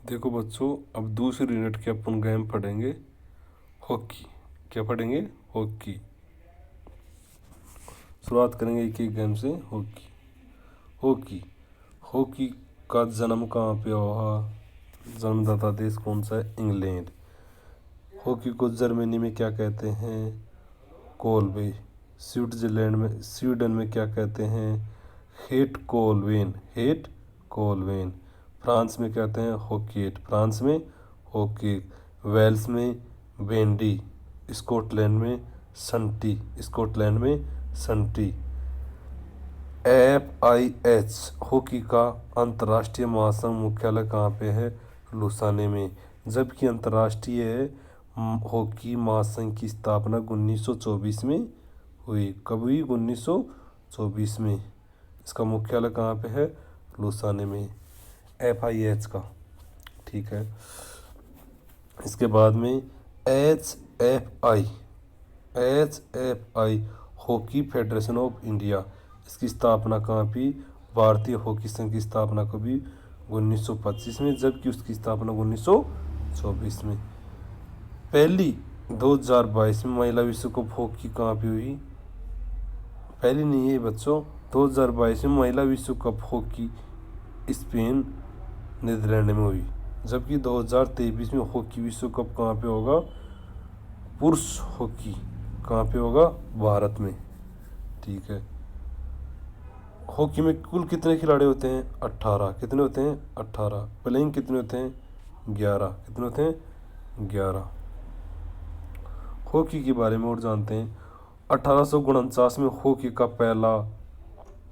देखो बच्चों, अब दूसरी यूनिट के अपन गेम पढ़ेंगे हॉकी। क्या पढ़ेंगे? हॉकी। शुरुआत करेंगे एक एक गेम से। हॉकी। हॉकी हॉकी का जन्म कहाँ पे हुआ? जन्मदाता देश कौन सा है? इंग्लैंड। हॉकी को जर्मनी में क्या कहते हैं? कोलबे। स्वीडन में क्या कहते हैं? हेट कोलवेन। हेट कोलवेन। फ्रांस में कहते हैं हॉकेट। फ्रांस में हॉकेट। वेल्स में बेंडी। स्कॉटलैंड में संटी। स्कॉटलैंड में संटी। FIH हॉकी का अंतर्राष्ट्रीय महासंघ मुख्यालय कहाँ पे है? लुसाने में। जबकि अंतर्राष्ट्रीय हॉकी महासंघ की स्थापना 1924 में हुई। कब हुई? 1924 में। इसका मुख्यालय कहाँ पे है? लुसाने में। FIH का। ठीक है। इसके बाद में HFI hockey federation of India. इसकी स्थापना कहाँ की? भारतीय हॉकी संघ की स्थापना कभी? 1925 में। जबकि उसकी स्थापना 1924 में। पहली 2022 में महिला विश्व कप हॉकी कहाँ पे हुई? पहली नहीं है बच्चों, 2022 में महिला विश्व कप हॉकी स्पेन नीदरलैंड में हुई। जबकि 2023 में हॉकी विश्व कप कहाँ पे होगा? पुरुष हॉकी कहाँ पे होगा? भारत में। ठीक है। हॉकी में कुल कितने खिलाड़ी होते हैं? 18। कितने होते हैं? 18। प्लेइंग कितने होते हैं? 11। कितने होते हैं? 11। हॉकी के बारे में और जानते हैं। 1849 में हॉकी का पहला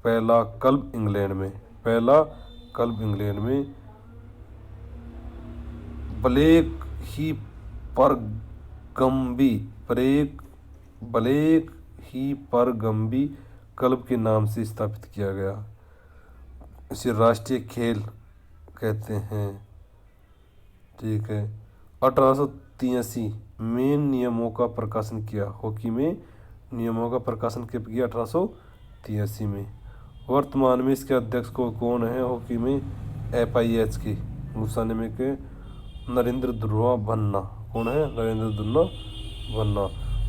पहला क्लब इंग्लैंड में। पहला क्लब इंग्लैंड में ब्लेक ही परगम्बी ब्लेक ही परगम्बी क्लब के नाम से स्थापित किया गया। इसे राष्ट्रीय खेल कहते हैं। ठीक है। 1883 में नियमों का प्रकाशन किया। हॉकी में नियमों का प्रकाशन कब किया? 1883 में। वर्तमान में इसके अध्यक्ष को कौन है? हॉकी में FIH के लुसाने में के नरेंद्र ध्रुव खन्ना। कौन है? नरेंद्र ध्रुव खन्ना।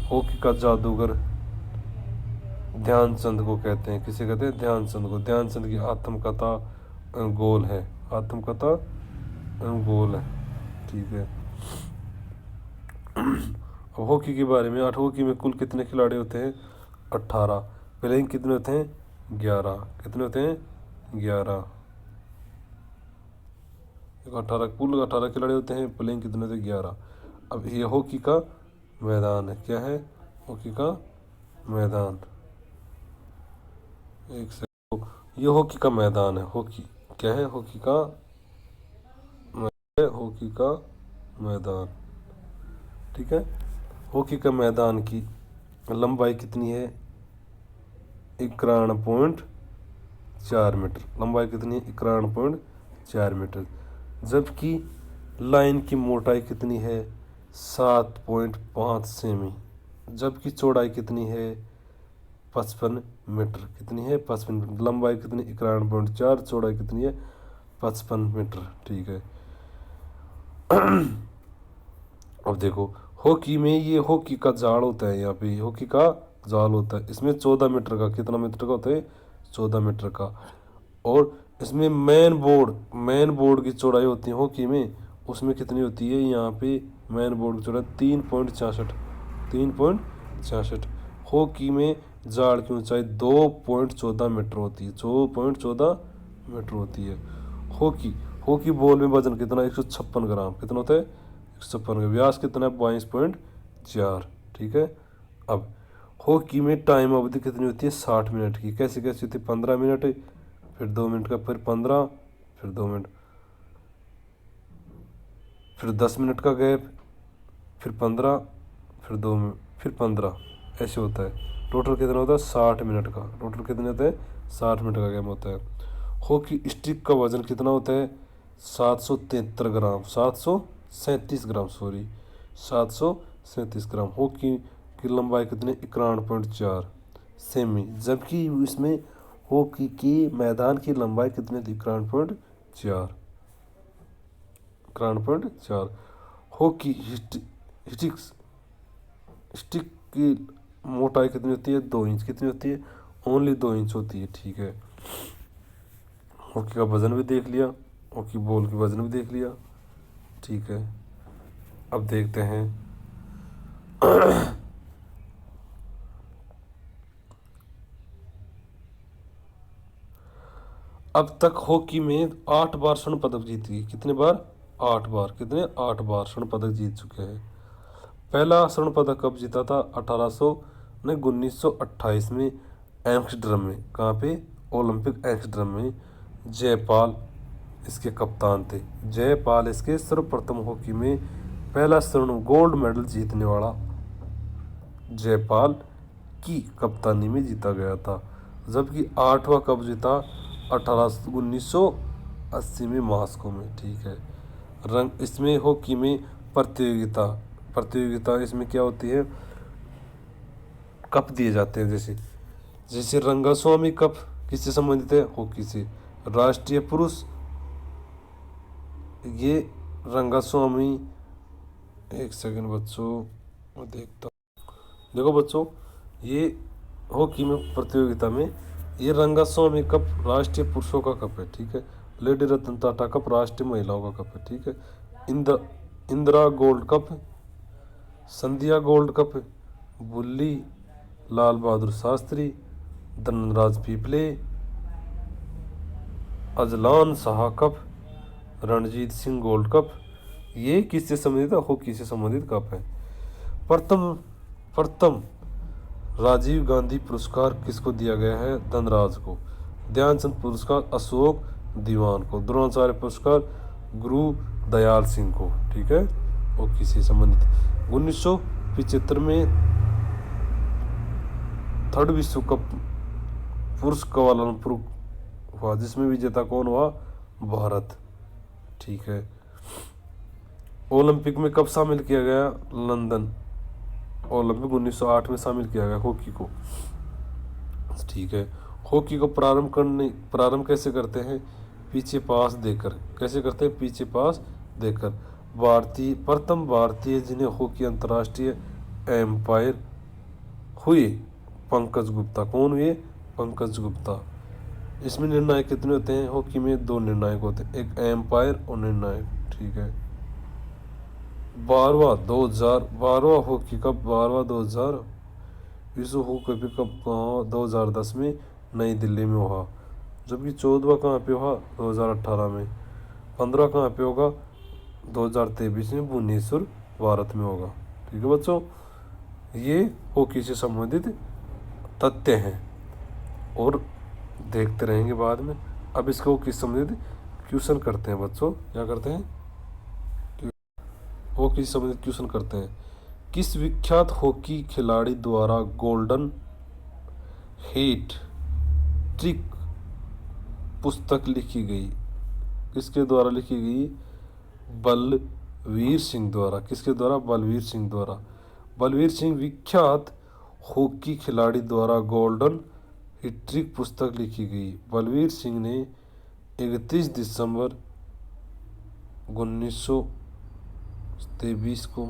हॉकी का जादूगर ध्यानचंद को कहते हैं। किसे कहते हैं? ध्यानचंद को। ध्यानचंद की आत्मकथा गोल है। आत्मकथा गोल है। ठीक है। अब हॉकी के बारे में। हॉकी में कुल कितने खिलाड़ी होते हैं? 18। प्लेइंग कितने होते हैं? 11। कितने होते हैं? 11। 18 कुल 18 खिलाड़ी होते हैं। प्लेइंग कितने होते हैं? 11। अब ये हॉकी का मैदान है। क्या है? हॉकी का मैदान। एक से ये हॉकी का मैदान है। हॉकी क्या है? हॉकी का मैदान। ठीक है। हॉकी का मैदान की लंबाई कितनी है? 51.4 मीटर। लंबाई कितनी है? 51.4 मीटर। जबकि लाइन की मोटाई कितनी है? 7.5 सेमी। जबकि चौड़ाई कितनी है? 55 मीटर। कितनी है? 55 मीटर। लंबाई कितनी? 51.4। चौड़ाई कितनी है? 55 मीटर। ठीक है। अब देखो, हॉकी में ये हॉकी का जाल होता है। यहाँ पे हॉकी का जाल होता है। इसमें 14 मीटर का, कितना मीटर का होता है? 14 मीटर का। और इसमें मेन बोर्ड की चौड़ाई होती है हॉकी में। उसमें कितनी होती है? यहाँ पे मेन बोर्ड की चौड़ाई 3.66। 3.66। हॉकी में जाल की ऊंचाई 2.14 मीटर होती है। 2.14 मीटर होती है। हॉकी हॉकी बॉल में वजन कितना? 156 ग्राम। कितना होता है? 156 ग्राम। व्यास कितना है? 22.4। ठीक है। अब हॉकी में टाइम अवधि कितनी होती है? 60 मिनट की। कैसे कैसे होती है? 15 मिनट, फिर 2 मिनट का, फिर 15, फिर 2 मिनट, फिर 10 मिनट का गैप, फिर 15, फिर 2 मिनट, फिर 15। ऐसे होता है। टोटल कितना होता है? 60 मिनट का। टोटल कितने होते हैं? 60 मिनट का गेम होता है। हॉकी स्टिक का वजन कितना होता है? 773 ग्राम। 737 ग्राम, सॉरी, 737 ग्राम। हॉकी की लंबाई कितनी? 51.4 सेमी। जबकि इसमें हॉकी की मैदान की लंबाई कितनी थी? 51.4। 91.4। हॉकी स्टिक की मोटाई कितनी होती है? 2 इंच। कितनी होती है? ओनली 2 इंच होती है। ठीक है, हॉकी का वजन भी देख लिया, हॉकी बॉल की वजन भी देख लिया। ठीक है, अब देखते हैं अब तक हॉकी में 8 बार स्वर्ण पदक जीत गई। कितने बार? 8 बार। कितने? 8 बार स्वर्ण पदक जीत चुके हैं। पहला स्वर्ण पदक कब जीता था? 1928 में एम्स्टर्डम में। कहाँ पे? ओलंपिक एम्स्टर्डम में। जयपाल इसके कप्तान थे। जयपाल इसके सर्वप्रथम हॉकी में पहला स्वर्ण गोल्ड मेडल जीतने वाला जयपाल की कप्तानी में जीता गया था। जबकि 8वां कब जीता? 1980 में मॉस्को में। ठीक है, रंग इसमें हॉकी में प्रतियोगिता इसमें क्या होती है? कप दिए जाते हैं। जैसे जैसे रंगास्वामी कप किससे संबंधित है? हॉकी से। राष्ट्रीय पुरुष, ये रंगास्वामी, एक सेकंड बच्चों मैं देखता। देखो बच्चों, ये हॉकी में प्रतियोगिता में ये रंगास्वामी कप राष्ट्रीय पुरुषों का कप है। ठीक है, लेडी रतन टाटा कप राष्ट्रीय महिलाओं का कप है। ठीक है, Indira gold cup, Sandhya gold cup, बुल्ली Lal Bahadur Shastri, Dhanraj Pillay, Azlan Shah cup, Ranjit Singh gold cup, ये किससे संबंधित है? हॉकी से संबंधित कप है। प्रथम राजीव गांधी पुरस्कार किसको दिया गया है? धनराज को। ध्यानचंद पुरस्कार अशोक दीवान को। द्रोणाचार्य पुरस्कार गुरु दयाल सिंह को। ठीक है, हॉकी से संबंधित। 1975 में थर्ड विश्व कप पुरुष क्वालालंपुर हुआ, जिसमें विजेता कौन हुआ? भारत। ठीक है, ओलंपिक में कब शामिल किया गया? लंदन ओलंपिक 1908 में शामिल किया गया हॉकी को। ठीक है, हॉकी को प्रारंभ कैसे करते हैं? पीछे पास देकर। कैसे करते हैं? पीछे पास देकर। प्रथम भारतीय जिन्हें हॉकी अंतर्राष्ट्रीय एम्पायर हुए पंकज गुप्ता। कौन हुए? पंकज गुप्ता। इसमें निर्णायक कितने होते हैं? हॉकी में 2 निर्णायक होते हैं, एक एम्पायर और निर्णायक। ठीक है, 12वां हॉकी कप 2000 विश्व हॉकी कप 2010 में नई दिल्ली में हुआ। जबकि 14वां कहाँ पे हुआ? 2018 में। 15वां कहाँ पे होगा? 2023 में भुवनेश्वर भारत में होगा। ठीक है बच्चों, ये हॉकी से संबंधित तथ्य हैं और देखते रहेंगे बाद में। अब इसको हॉकी से संबंधित क्वेश्चन करते हैं बच्चों। क्या करते हैं? हॉकी से संबंधित क्वेश्चन करते हैं। किस विख्यात हॉकी खिलाड़ी द्वारा गोल्डन हेट ट्रिक पुस्तक लिखी गई? किसके द्वारा लिखी गई? बलवीर सिंह द्वारा। किसके द्वारा? बलवीर सिंह द्वारा। बलवीर सिंह विख्यात हॉकी खिलाड़ी द्वारा गोल्डन हिट पुस्तक लिखी गई। बलवीर सिंह ने 31 दिसंबर 1923 को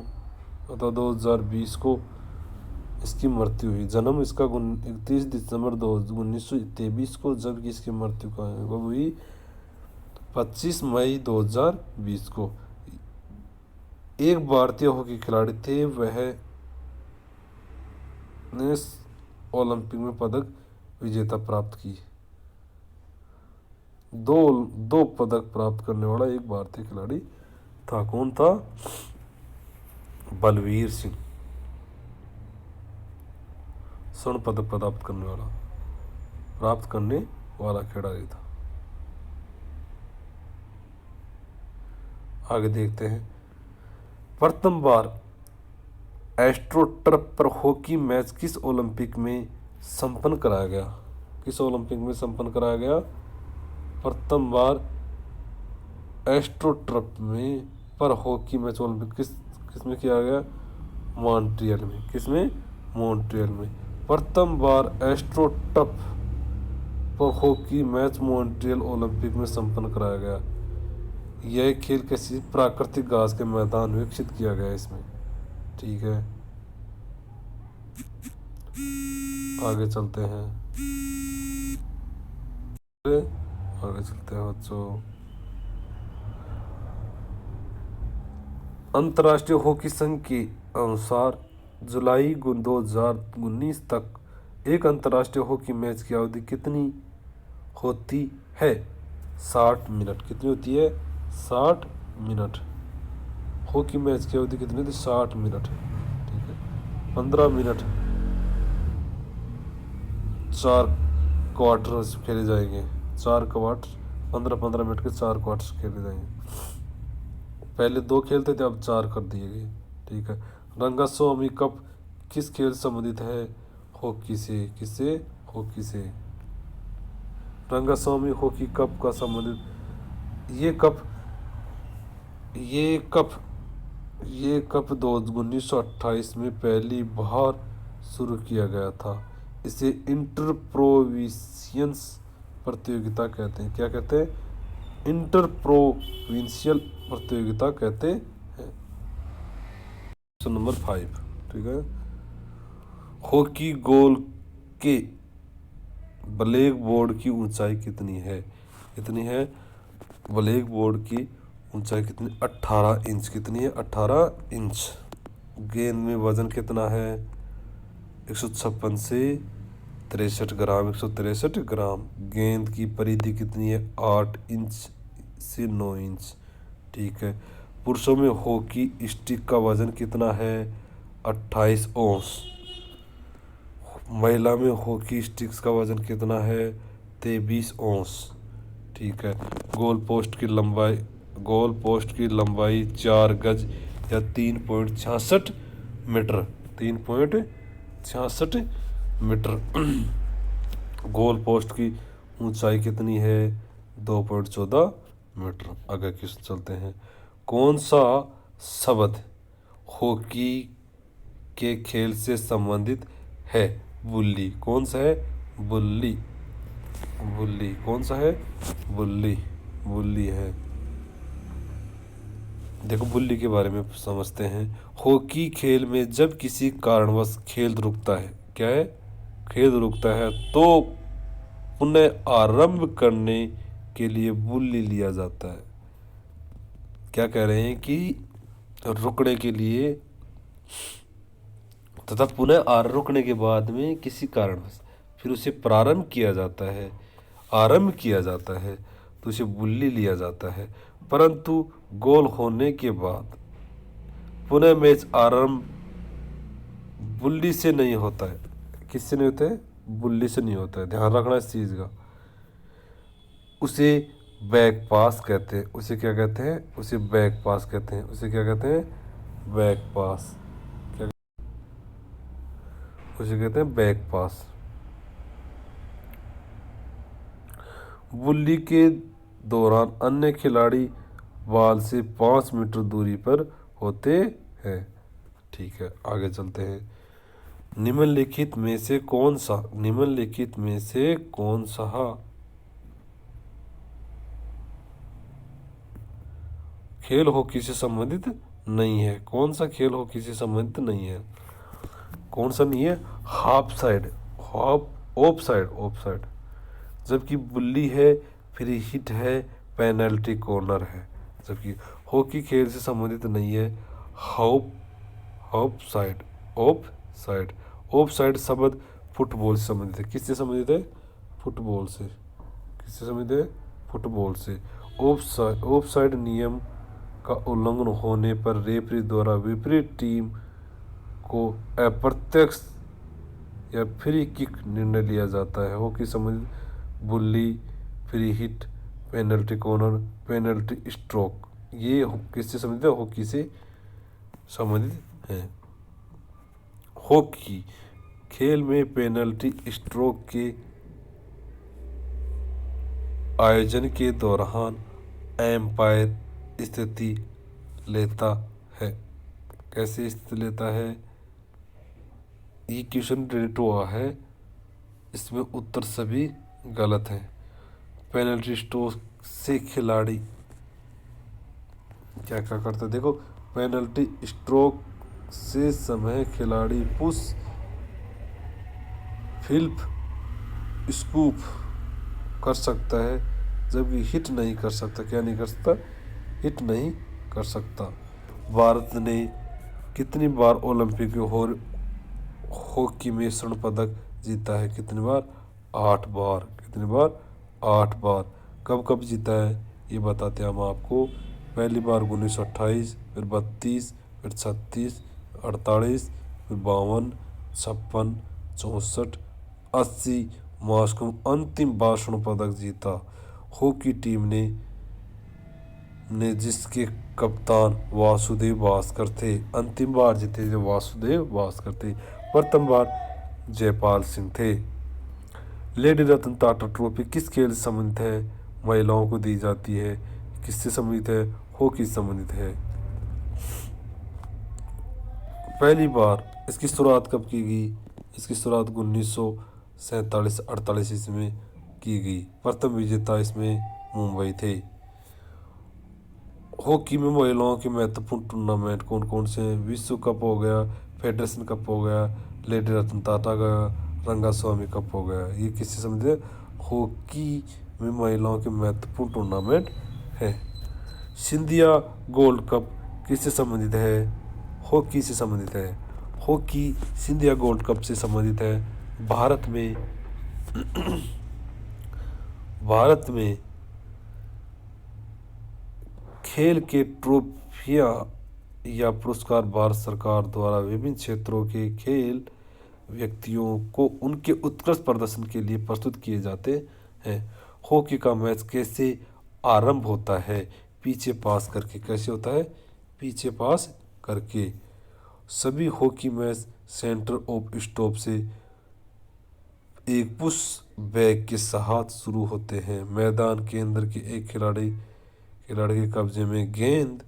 अथवा 2020 को इसकी मृत्यु हुई। जन्म इसका 31 दिसंबर 1923 को, जबकि इसकी मृत्यु का हुई 25 मई 2020 को। एक भारतीय हॉकी खिलाड़ी थे, वह ने ओलंपिक में पदक विजेता प्राप्त की। दो पदक प्राप्त करने वाला एक भारतीय खिलाड़ी था। कौन था? बलवीर सिंह स्वर्ण पदक प्राप्त करने वाला खिलाड़ी था। आगे देखते हैं। प्रथम बार एस्ट्रोटर्फ पर हॉकी मैच किस ओलंपिक में संपन्न कराया गया? किस ओलंपिक में संपन्न कराया गया? प्रथम बार एस्ट्रोटर्फ में पर हॉकी मैच ओलंपिक किसमें किया गया? मॉन्ट्रियल में। किसमें? मॉन्ट्रियल में। प्रथम बार एस्ट्रोटर्फ पर हॉकी मैच मॉन्ट्रियल ओलंपिक में संपन्न कराया गया। यह खेल किसी प्राकृतिक घास के मैदान में विकसित किया गया है इसमें। ठीक है, आगे चलते हैं। आगे चलते हैं बच्चों। अंतर्राष्ट्रीय हॉकी संघ के अनुसार जुलाई 2019 तक एक अंतर्राष्ट्रीय हॉकी मैच की अवधि कितनी होती है? 60 मिनट। कितनी होती है? 60 मिनट। हॉकी मैच की अवधि कितनी थी? 60 मिनट। ठीक है, 15 मिनट 4 क्वार्टर्स खेले जाएंगे। 4 क्वार्टर, 15-15 मिनट के 4 क्वार्टर्स खेले जाएंगे। पहले 2 खेलते थे, अब 4 कर दिए गए। ठीक है, रंगास्वामी कप किस खेल से संबंधित है? हॉकी से। किससे? हॉकी से। रंगास्वामी हॉकी कप का संबंधित ये कप 1928 में पहली बार शुरू किया गया था। इसे इंटर प्रोविंशियस प्रतियोगिता कहते हैं। क्या कहते हैं? इंटर प्रोविंशियल प्रतियोगिता कहते हैं। Question number 5। ठीक है, हॉकी गोल के ब्लैक बोर्ड की ऊंचाई कितनी है? कितनी है? ब्लैक बोर्ड की ऊंचाई कितनी? 18 इंच। कितनी है? 18 इंच। गेंद में वजन कितना है? 156 से 63 ग्राम। 163 ग्राम। गेंद की परिधि कितनी है? 8 इंच से 9 इंच। ठीक है, पुरुषों में हॉकी स्टिक का वजन कितना है? 28 औंस। महिला में हॉकी स्टिक्स का वजन कितना है? 23 औंस। ठीक है, गोल पोस्ट की लंबाई 4 गज या 3.66 मीटर। 3.66 मीटर। गोल पोस्ट की ऊंचाई कितनी है? 2.14 मीटर। आगे क्वेश्चन चलते हैं। कौन सा शब्द हॉकी के खेल से संबंधित है? बुल्ली। कौन सा है? बुल्ली। बुल्ली। कौन सा है? बुल्ली। बुल्ली है। देखो, बुल्ली के बारे में समझते हैं। हॉकी खेल में जब किसी कारणवश खेल रुकता है, क्या है? खेल रुकता है तो पुनः आरंभ करने के लिए बुल्ली लिया जाता है। क्या कह रहे हैं कि रुकने के लिए तथा पुनः रुकने के बाद में किसी कारणवश फिर उसे प्रारंभ किया जाता है, आरंभ किया जाता है, तो उसे बुल्ली लिया जाता है। परंतु गोल होने के बाद पुनः मैच आरंभ बुल्ली से नहीं होता है। किससे नहीं होता है? बुल्ली से नहीं होता है। ध्यान रखना इस चीज़ का। उसे बैक पास कहते हैं। उसे क्या कहते हैं? उसे बैक पास कहते हैं। उसे क्या कहते हैं? बैक पास। क्या? उसे कहते हैं बैक पास। बुल्ली के दौरान अन्य खिलाड़ी बॉल से 5 मीटर दूरी पर होते हैं। ठीक है, आगे चलते हैं। निम्नलिखित में से कौन सा खेल हॉकी से संबंधित नहीं है? कौन सा खेल हॉकी से संबंधित नहीं है? कौन सा नहीं है? Half side, of side. जबकि बुल्ली है, फ्री हिट है, पेनल्टी कॉर्नर है। जबकि हॉकी खेल से संबंधित नहीं है। Half of side. Of side. Of side शब्द फुटबॉल से संबंधित है। किससे संबंधित है? फुटबॉल से। किससे संबंधित है? फुटबॉल से। ऑफ साइड नियम का उल्लंघन होने पर रेफरी द्वारा विपरीत टीम को अप्रत्यक्ष या फ्री किक निर्णय लिया जाता है। हॉकी संबंधित bully, free hit, penalty corner, penalty stroke, ये किससे संबंधित है? हॉकी से संबंधित है। हॉकी खेल में पेनल्टी स्ट्रोक के आयोजन के दौरान एम्पायर स्थिति लेता है। कैसे स्थिति लेता है? ये क्वेश्चन रिलेटेड हुआ है, इसमें उत्तर सभी गलत हैं। पेनल्टी स्ट्रोक से खिलाड़ी क्या क्या करता है देखो, पेनल्टी स्ट्रोक से समय खिलाड़ी पुश, फ्लिप, स्कूप कर सकता है, जबकि हिट नहीं कर सकता। क्या नहीं कर सकता? हिट नहीं कर सकता। भारत ने कितनी बार ओलंपिक में हॉकी में स्वर्ण पदक जीता है? कितनी बार? 8 बार। कितनी बार? 8 बार। कब कब जीता है ये बताते हैं हम आपको। पहली बार 1928, फिर 32, फिर 36, 48, फिर 52, 56, 64, 80, मॉस्को में अंतिम बार स्वर्ण पदक जीता हॉकी टीम ने जिसके कप्तान वासुदेव भास्कर थे। अंतिम बार जीते जो वासुदेव भास्कर थे। प्रथम बार जयपाल सिंह थे। लेडी रतन टाटा ट्रॉफी किस खेल से संबंधित है? महिलाओं को दी जाती है। किससे संबंधित है? हॉकी से संबंधित है। पहली बार इसकी शुरुआत कब की गई? इसकी शुरुआत 1947-48 ईस्वी में की गई। प्रथम विजेता इसमें मुंबई थे। हॉकी में महिलाओं के महत्वपूर्ण टूर्नामेंट कौन कौन से हैं? विश्व कप हो गया, फेडरेशन कप हो गया, लेडी रतन टाटा का रंगास्वामी कप हो गया। ये किससे संबंधित है? हॉकी में महिलाओं के महत्वपूर्ण टूर्नामेंट है। सिंधिया गोल्ड कप किससे संबंधित है? हॉकी से संबंधित है। हॉकी सिंधिया गोल्ड कप से संबंधित है। भारत में खेल के ट्रॉफियाँ या पुरस्कार भारत सरकार द्वारा विभिन्न क्षेत्रों के खेल व्यक्तियों को उनके उत्कृष्ट प्रदर्शन के लिए प्रस्तुत किए जाते हैं। हॉकी का मैच कैसे आरंभ होता है? पीछे पास करके। कैसे होता है? पीछे पास करके। सभी hockey match centre of stop से एक पुश बैक के साथ शुरू होते हैं। मैदान के अंदर के एक खिलाड़ी के कब्जे में गेंद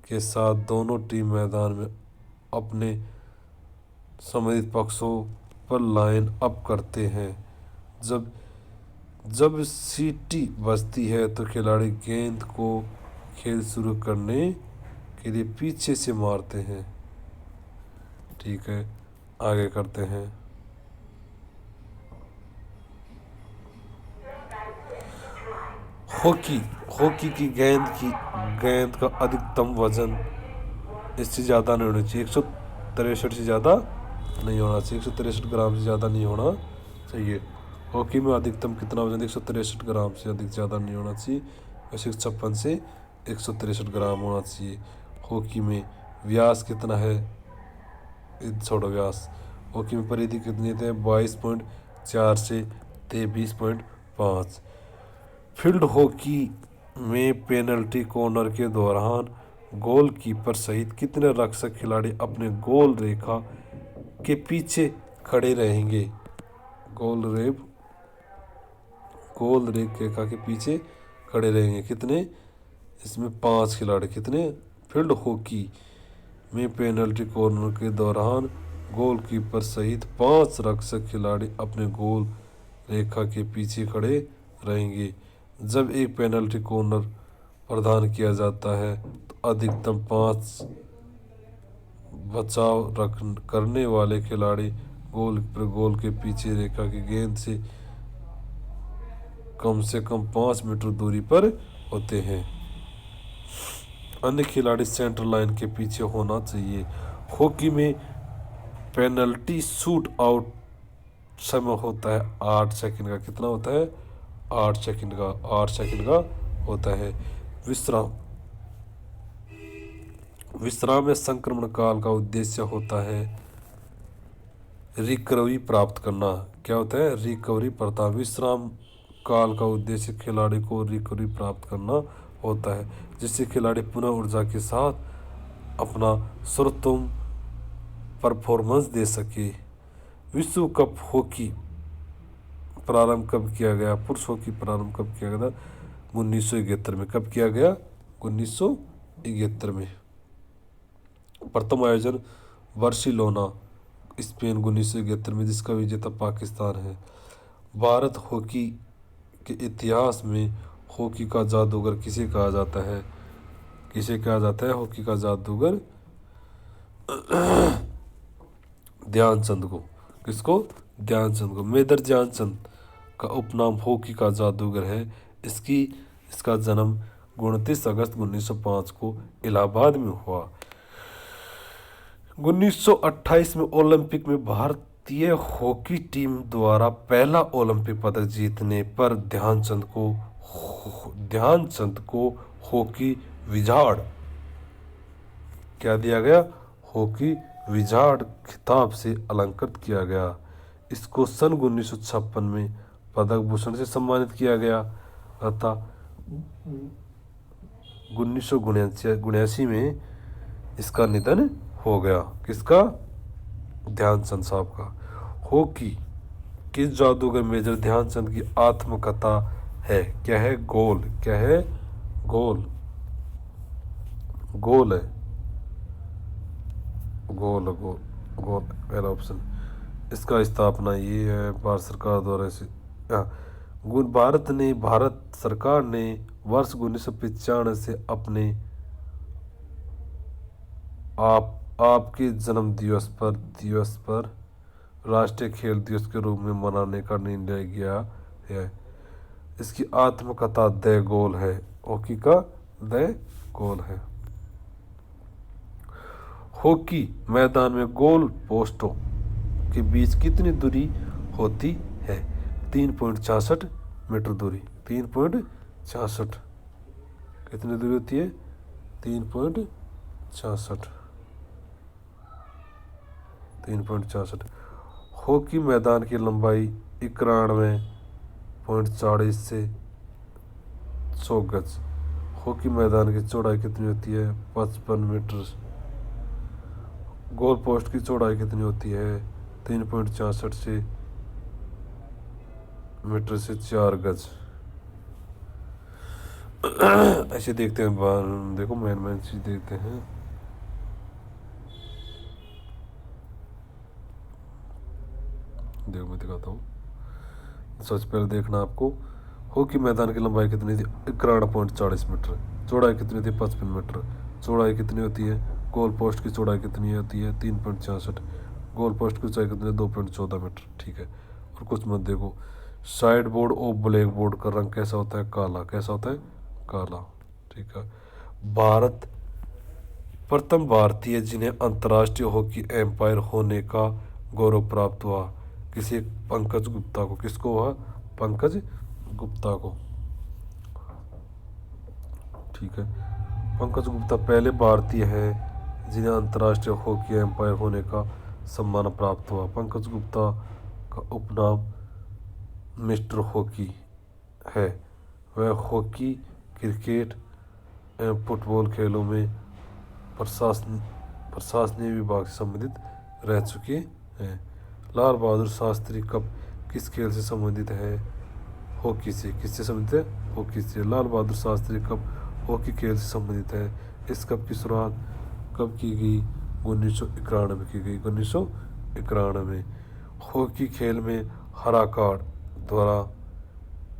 के साथ दोनों टीम मैदान में अपने संबंधित पक्षों पर लाइन अप करते हैं। जब जब सीटी बजती है तो खिलाड़ी गेंद को खेल शुरू करने के लिए पीछे से मारते हैं। ठीक है, आगे करते हैं। हॉकी हॉकी की गेंद का अधिकतम वजन इससे ज़्यादा नहीं होना चाहिए। 163 से ज़्यादा नहीं होना चाहिए। 163 ग्राम से ज़्यादा नहीं होना चाहिए। हॉकी में अधिकतम कितना वजन? 163 ग्राम से अधिक ज़्यादा नहीं होना चाहिए। 156 से 163 ग्राम होना चाहिए। हॉकी में व्यास कितना है? छोड़ो व्यास। हॉकी में परिधि कितनी है? 22.4 से 23.5। फील्ड हॉकी में पेनल्टी कॉर्नर के दौरान गोलकीपर सहित कितने रक्षक खिलाड़ी अपने गोल रेखा के पीछे खड़े रहेंगे? गोल रेखा के पीछे खड़े रहेंगे। कितने? इसमें 5 खिलाड़ी। कितने? फील्ड हॉकी में पेनल्टी कॉर्नर के दौरान गोलकीपर सहित 5 रक्षक खिलाड़ी अपने गोल रेखा के पीछे खड़े रहेंगे। जब एक पेनल्टी कॉर्नर प्रदान किया जाता है तो अधिकतम 5 बचाव करने वाले खिलाड़ी गोल के पीछे रेखा की गेंद से कम 5 मीटर दूरी पर होते हैं। अन्य खिलाड़ी सेंटर लाइन के पीछे होना चाहिए। हॉकी में पेनल्टी शूट आउट समय होता है 8 सेकंड का। कितना होता है? 8 सेकंड का। 8 सेकंड का होता है। विश्राम में संक्रमण काल का उद्देश्य होता है रिकवरी प्राप्त करना। क्या होता है? रिकवरी प्रथा। विश्राम काल का उद्देश्य खिलाड़ी को रिकवरी प्राप्त करना होता है, जिससे खिलाड़ी पुनः ऊर्जा के साथ अपना सर्वोत्तम परफॉर्मेंस दे सके। विश्व कप हॉकी प्रारंभ कब किया गया? पुरुष हॉकी प्रारंभ कब किया गया था? 1971 में। कब किया गया? 1971 में। प्रथम आयोजन बार्सिलोना, स्पेन 1971 में, जिसका विजेता पाकिस्तान है। भारत हॉकी के इतिहास में हॉकी का जादूगर किसे कहा जाता है? किसे कहा जाता है हॉकी का जादूगर? ध्यानचंद को। किसको? ध्यानचंद को। मेजर ध्यानचंद का उपनाम हॉकी का जादूगर है। इसका जन्म 29 अगस्त 1905 को इलाहाबाद में हुआ। 1928 में ओलंपिक में भारतीय हॉकी टीम द्वारा पहला ओलंपिक पदक जीतने पर ध्यानचंद को हॉकी विजार्ड क्या दिया गया? हॉकी विजार्ड खिताब से अलंकृत किया गया। इसको सन 1956 में पद्म भूषण से सम्मानित किया गया तथा 1979 में इसका निधन हो गया। किसका? ध्यानचंद साहब का। हॉकी किस जादूगर मेजर ध्यानचंद की आत्मकथा है? क्या है? गोल। क्या है? गोल। गोल है। गोल गोल गोल पहला ऑप्शन। इसका स्थापना ये है भारत सरकार द्वारा से भारत सरकार ने वर्ष 1995 से अपने आपके जन्म दिवस पर राष्ट्रीय खेल दिवस के रूप में मनाने का निर्णय किया है। इसकी आत्मकथा द गोल है। हॉकी का द गोल है। हॉकी मैदान में गोल पोस्टों के बीच कितनी दूरी होती है? 3.66 मीटर दूरी। 3.66 कितनी दूरी होती है? 3.66। हॉकी मैदान की लंबाई 91.40 से 100 गज। हॉकी मैदान की चौड़ाई कितनी होती है? 55 मीटर। गोल पोस्ट की चौड़ाई कितनी होती है? 3.66 से मीटर से 4 गज। ऐसे देखते हैं। देखो मेन चीज देखते हैं। देखो मैं दिखाता हूँ। सबसे पहले देखना आपको हॉकी मैदान की लंबाई कितनी थी? 91.40 मीटर। चौड़ाई कितनी थी? 55 मीटर। चौड़ाई कितनी होती है? गोल पोस्ट की चौड़ाई कितनी होती है? 3.66। गोल पोस्ट की ऊंचाई कितनी है? 2.14 मीटर। ठीक है। और कुछ मत देखो। साइड बोर्ड और ब्लैक बोर्ड का रंग कैसा होता है? काला। कैसा होता है? काला। ठीक है। भारत प्रथम भारतीय जिन्हें अंतर्राष्ट्रीय हॉकी एम्पायर होने का गौरव प्राप्त हुआ। किसी? पंकज गुप्ता को। किसको हुआ? पंकज गुप्ता को। ठीक है। पंकज गुप्ता पहले भारतीय हैं जिन्हें अंतर्राष्ट्रीय हॉकी एम्पायर होने का सम्मान प्राप्त हुआ। पंकज गुप्ता का उपनाम मिस्टर हॉकी है। वह हॉकी, क्रिकेट एवं फुटबॉल खेलों में प्रशासनिक विभाग से संबंधित रह चुके हैं। लाल बहादुर शास्त्री कप किस खेल से संबंधित है? हॉकी से। किससे संबंधित है? हॉकी से। लाल बहादुर शास्त्री कप हॉकी खेल से संबंधित है। इस कप की शुरुआत कब की गई? 1991 में की गई। 1991 में। हॉकी खेल में हरा कार्ड द्वारा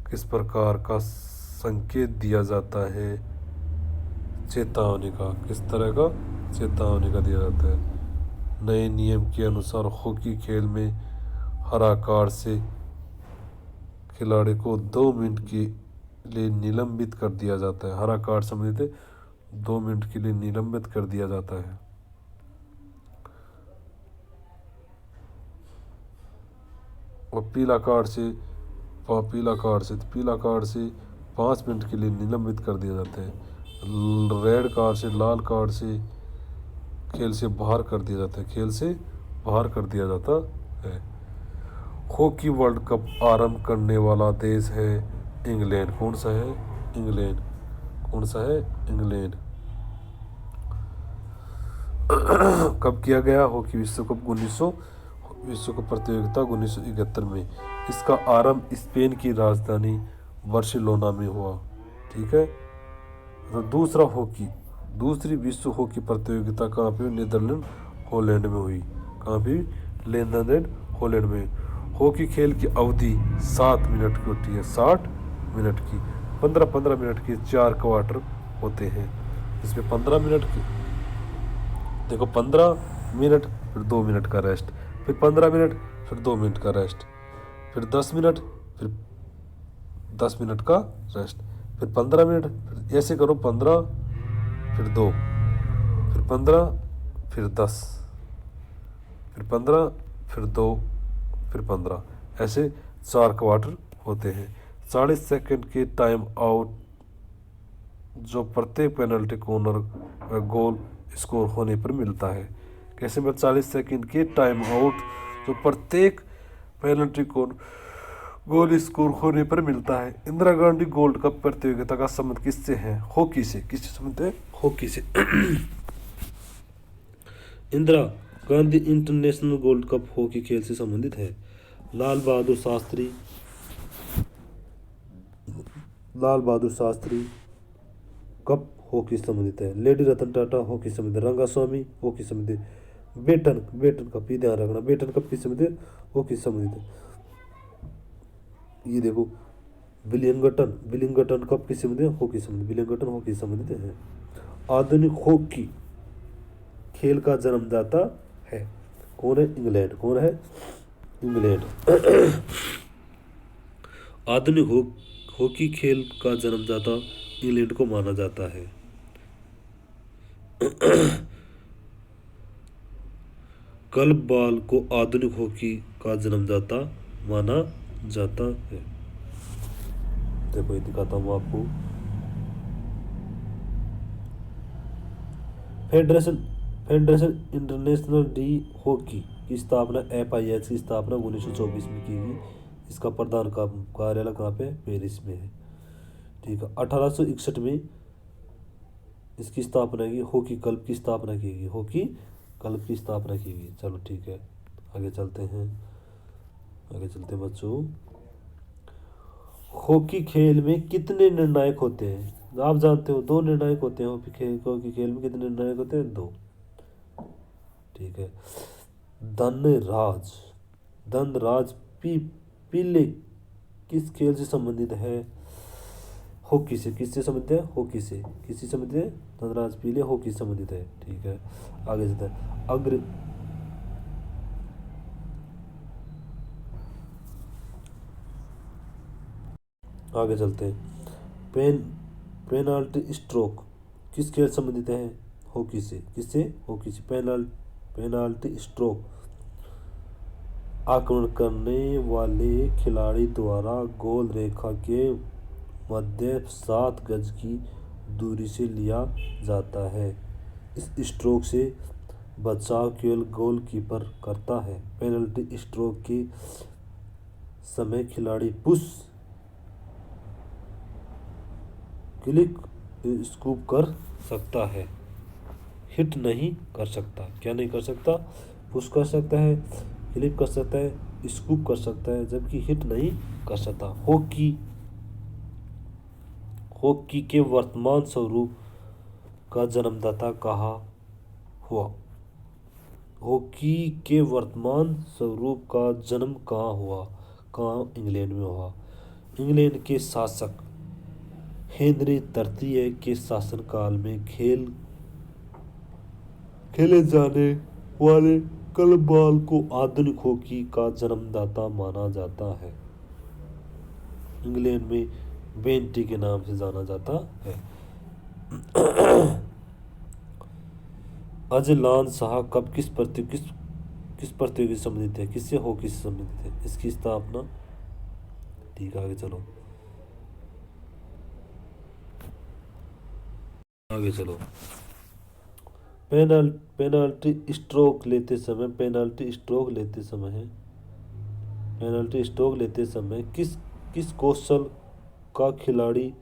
किस प्रकार का संकेत दिया जाता है? चेतावनी का। किस तरह का? चेतावनी का दिया जाता है। नए नियम के अनुसार हॉकी खेल में हरा कार्ड से खिलाड़ी को 2 मिनट के लिए निलंबित कर दिया जाता है। हरा कार्ड संबंधित 2 मिनट के लिए निलंबित कर दिया जाता है। और पीला कार्ड से 5 मिनट के लिए निलंबित कर दिया जाता है। रेड कार्ड से, लाल कार्ड से खेल से बाहर कर दिया जाता है। खेल से बाहर कर दिया जाता है। हॉकी वर्ल्ड कप आरंभ करने वाला देश है इंग्लैंड। कौन सा है? इंग्लैंड। कौन सा है? इंग्लैंड। कब किया गया हॉकी विश्व कप? विश्व कप प्रतियोगिता 1971 में। इसका आरंभ स्पेन की राजधानी बार्सिलोना में हुआ। ठीक है। तो दूसरी विश्व हॉकी प्रतियोगिता कहाँ पे? नीदरलैंड हॉलैंड में हुई। कहाँ पे? नीदरलैंड हॉलैंड में। हॉकी खेल की अवधि 7 मिनट की होती है। 60 मिनट की। 15-15 मिनट के 4 क्वार्टर होते हैं। इसमें 15 मिनट की, देखो 15 मिनट, फिर 2 मिनट का रेस्ट, फिर 15 मिनट, फिर 2 मिनट का रेस्ट, फिर 10 मिनट, फिर 10 मिनट का रेस्ट, फिर 15 मिनट, फिर ऐसे करो 15, फिर 2, फिर 15, फिर 10, फिर 15, फिर 2, फिर 15, ऐसे 4 क्वार्टर होते हैं। 40 सेकंड के टाइम आउट जो प्रत्येक पेनल्टी कॉर्नर व गोल स्कोर होने पर मिलता है। कैसे में 40 सेकंड के टाइम आउट जो प्रत्येक पेनल्टी कॉर्नर गोल स्कोर होने पर मिलता है। इंदिरा गांधी गोल्ड कप प्रतियोगिता का संबंध किससे है? हॉकी से। किससे संबंध है? हॉकी से। Indira Gandhi international gold cup hockey खेल से संबंधित है। लाल बहादुर शास्त्री कप हॉकी से संबंधित है। लेडी रतन टाटा हॉकी से संबंधित। रंगास्वामी हॉकी से संबंधित। बेटन कप, ये ध्यान रखना, बेटन कप किस संबंधित? हॉकी से संबंधित है। ये देखो विलिंगटन कप किस संबंधित? हॉकी से संबंधित। विलिंगटन हॉकी से संबंधित है। आधुनिक हॉकी खेल का जन्मदाता है कौन है? इंग्लैंड। कौन है? इंग्लैंड। आधुनिक हॉकी खेल का जन्मदाता इंग्लैंड को माना जाता है। क्लब बॉल को आधुनिक हॉकी का जन्मदाता माना जाता है। देखो ये दिखाता हूँ आपको। फेडरेशन इंटरनेशनल डी हॉकी की स्थापना FIH की स्थापना 1924 में की गई। इसका प्रधान कार्यालय कहाँ पे? पेरिस में है। ठीक है। 1861 में इसकी स्थापना की, हॉकी क्लब की स्थापना की गई। हॉकी क्लब की स्थापना की गई। चलो ठीक है, आगे चलते हैं बच्चों। हॉकी खेल में कितने निर्णायक होते हैं? आप जानते हो 2 निर्णायक होते हैं हॉकी खेल में। कितने निर्णायक होते हैं? 2। ठीक है। धनराज पीले किस खेल से संबंधित है? हॉकी से। किससे संबंधित है? हॉकी से। किससे संबंधित है? धनराज पीले हॉकी से संबंधित है। ठीक है, आगे चलते हैं। आगे चलते हैं। पेनाल्टी स्ट्रोक किस खेल से संबंधित है? हॉकी से। किससे? हॉकी से। पेनाल्टी स्ट्रोक आक्रमण करने वाले खिलाड़ी द्वारा गोल रेखा के मध्य 7 गज की दूरी से लिया जाता है। इस स्ट्रोक से बचाव केवल गोलकीपर करता है। पेनल्टी स्ट्रोक के समय खिलाड़ी पुश, क्लिक, स्कूप कर सकता है, हिट नहीं कर सकता। क्या नहीं कर सकता? पुश कर सकता है, क्लिक कर सकता है, स्कूप कर सकता है, जबकि हिट नहीं कर सकता। हॉकी के वर्तमान स्वरूप का जन्मदाता कहाँ हुआ? हॉकी के वर्तमान स्वरूप का जन्म कहाँ हुआ? कहाँ? इंग्लैंड में हुआ। इंग्लैंड के शासक हेनरी तृतीय के शासनकाल में खेले जाने वाले क्लब बॉल को आधुनिक हॉकी का जन्मदाता माना जाता है। इंग्लैंड में बेंटी के नाम से जाना जाता है। अजलान शाह कब किस प्रतियोगी से संबंधित है? किससे? हॉकी से संबंधित है। इसकी स्थापना। ठीक है, आगे चलो। पेनाल्टी स्ट्रोक लेते समय किस कौशल का खिलाड़ी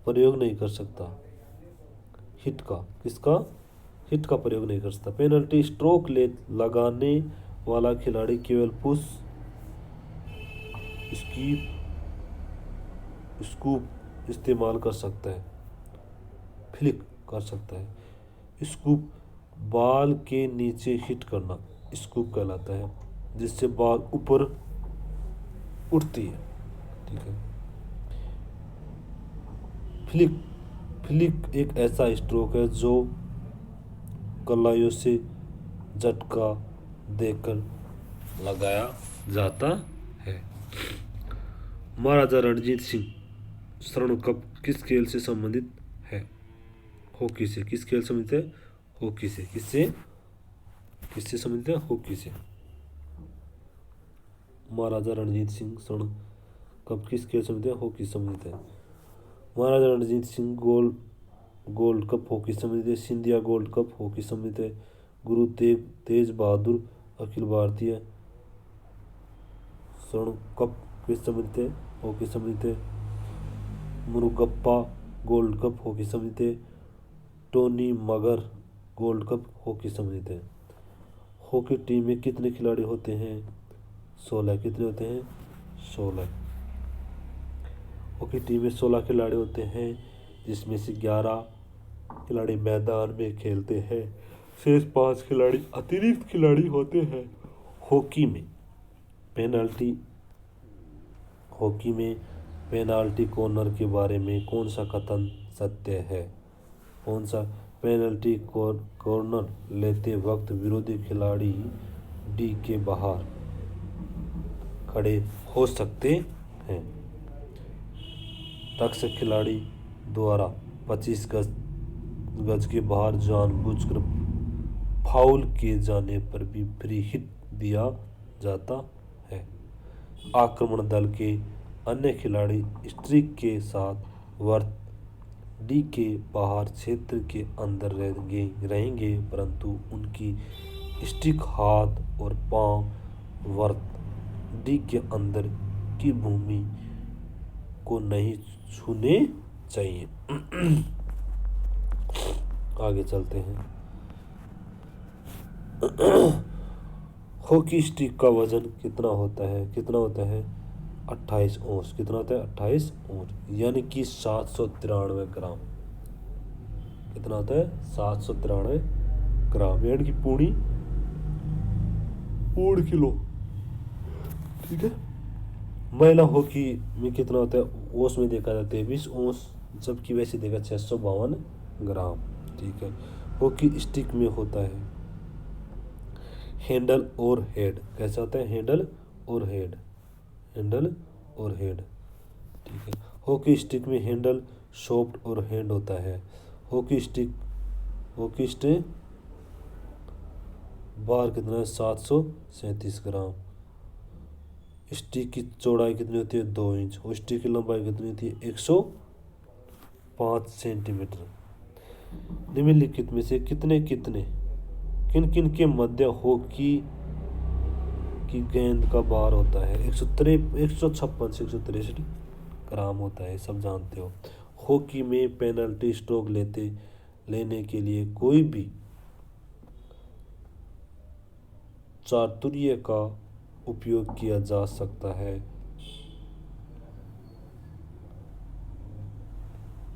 प्रयोग नहीं कर सकता? हिट का। किसका? हिट का प्रयोग नहीं कर सकता। पेनल्टी स्ट्रोक लगाने वाला खिलाड़ी केवल पुश, स्कूप इस्तेमाल कर सकता है, फ्लिक कर सकता है। स्कूप बॉल के नीचे हिट करना स्कूप कहलाता है, जिससे बॉल ऊपर उठती है। ठीक है। फ्लिक एक ऐसा स्ट्रोक है जो कलाइयों से झटका देकर लगाया जाता है। महाराजा रणजीत सिंह स्वर्ण कप किस खेल से संबंधित है? हॉकी से। किस खेल से संबंधित है? हॉकी से। किससे संबंधित है? हॉकी से। महाराजा रणजीत सिंह स्वर्ण कप किस खेल से संबंधित है? हॉकी से संबंधित है। Maharaja Ranjit Singh gold cup hockey से संबंधित है। सिंधिया गोल्ड कप हॉकी से संबंधित है। गुरु तेज बहादुर अखिल भारतीय स्वर्ण कप किस संबंधित है? हॉकी संबंधित है। मुरुगप्पा गोल्ड कप हॉकी संबंधित है। टोनी मगर गोल्ड कप हॉकी संबंधित है। हॉकी टीम में कितने खिलाड़ी होते हैं? 16। कितने होते हैं? 16। हॉकी टीम में 16 खिलाड़ी होते हैं, जिसमें से 11 खिलाड़ी मैदान में खेलते हैं, शेष 5 खिलाड़ी अतिरिक्त खिलाड़ी होते हैं। हॉकी में पेनाल्टी कॉर्नर के बारे में कौन सा कथन सत्य है? कौन सा? पेनल्टी कॉर्नर लेते वक्त विरोधी खिलाड़ी डी के बाहर खड़े हो सकते हैं। रक्षक खिलाड़ी द्वारा 25 गज के बाहर जानबूझकर फाउल किए जाने पर भी फ्री हिट दिया जाता है। आक्रमण दल के अन्य खिलाड़ी स्ट्रिक के साथ वर्त डी के बाहर क्षेत्र के अंदर रहेंगे, परंतु उनकी स्टिक हाथ और पांव वर्त डी के अंदर की भूमि को नहीं छूने चाहिए। आगे चलते हैं। हॉकी स्टिक का वजन कितना होता है? 28 औंस। कितना होता है? 28 औंस, यानी कि 793 ग्राम। कितना होता है? 793 ग्राम, यानी कि पूर्ण किलो। ठीक है। महिला हॉकी में कितना होता है? औंस में देखा जाता है 23 औंस, जबकि वैसे देखा 652 ग्राम। ठीक है। हॉकी स्टिक में होता है हैंडल और हेड। कैसा होता है? हैंडल और हेड। ठीक है। हॉकी स्टिक में हैंडल, सॉफ्ट और हैंड होता है। हॉकी स्टिक बार कितना है? 737 ग्राम। स्टिक की चौड़ाई कितनी होती है? 2 इंच। और स्टिक की लंबाई कितनी होती है? 105 सेंटीमीटर। निम्नलिखित में से किन किन के मध्य हॉकी की गेंद का भार होता है? 156 से 163 ग्राम होता है, सब जानते हो। हॉकी में पेनल्टी स्ट्रोक लेने के लिए कोई भी चातुर्य का उपयोग किया जा सकता है,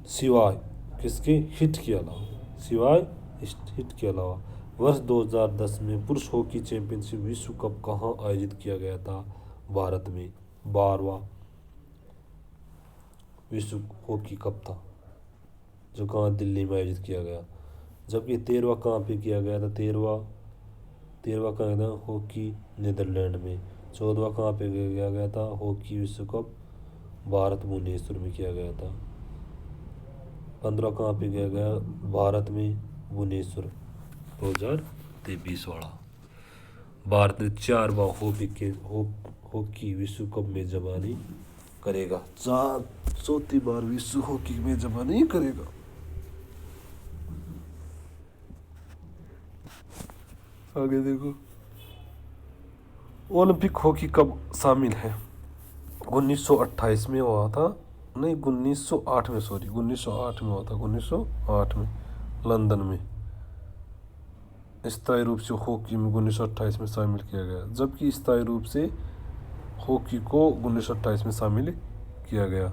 सिवाय किसके? हिट के अलावा। वर्ष 2010 में पुरुष हॉकी चैंपियनशिप विश्व कप कहाँ आयोजित किया गया था? भारत में 12वां विश्व हॉकी कप था, जो कहाँ? दिल्ली में आयोजित किया गया। जबकि 13वां कहाँ पे किया गया था? 13वां कहाँ था? हॉकी नीदरलैंड में। 14वां कहाँ पे किया गया था? हॉकी विश्व कप भारत भुवनेश्वर में किया गया था। 15 कहाँ पे किया गया? भारत में भुवनेश्वर 2023 वाला। भारत ने 4 बार हॉकी विश्व कप में मेजबानी करेगा। 4 बार विश्व हॉकी में मेजबानी करेगा। आगे देखो, ओलंपिक हॉकी कब शामिल है? 1928 में हुआ था, नहीं 1908 में, सॉरी 1908 में हुआ था। 1908 में लंदन में स्थायी रूप से हॉकी में 1928 में शामिल किया गया, जबकि स्थायी रूप से हॉकी को 1928 में शामिल किया गया।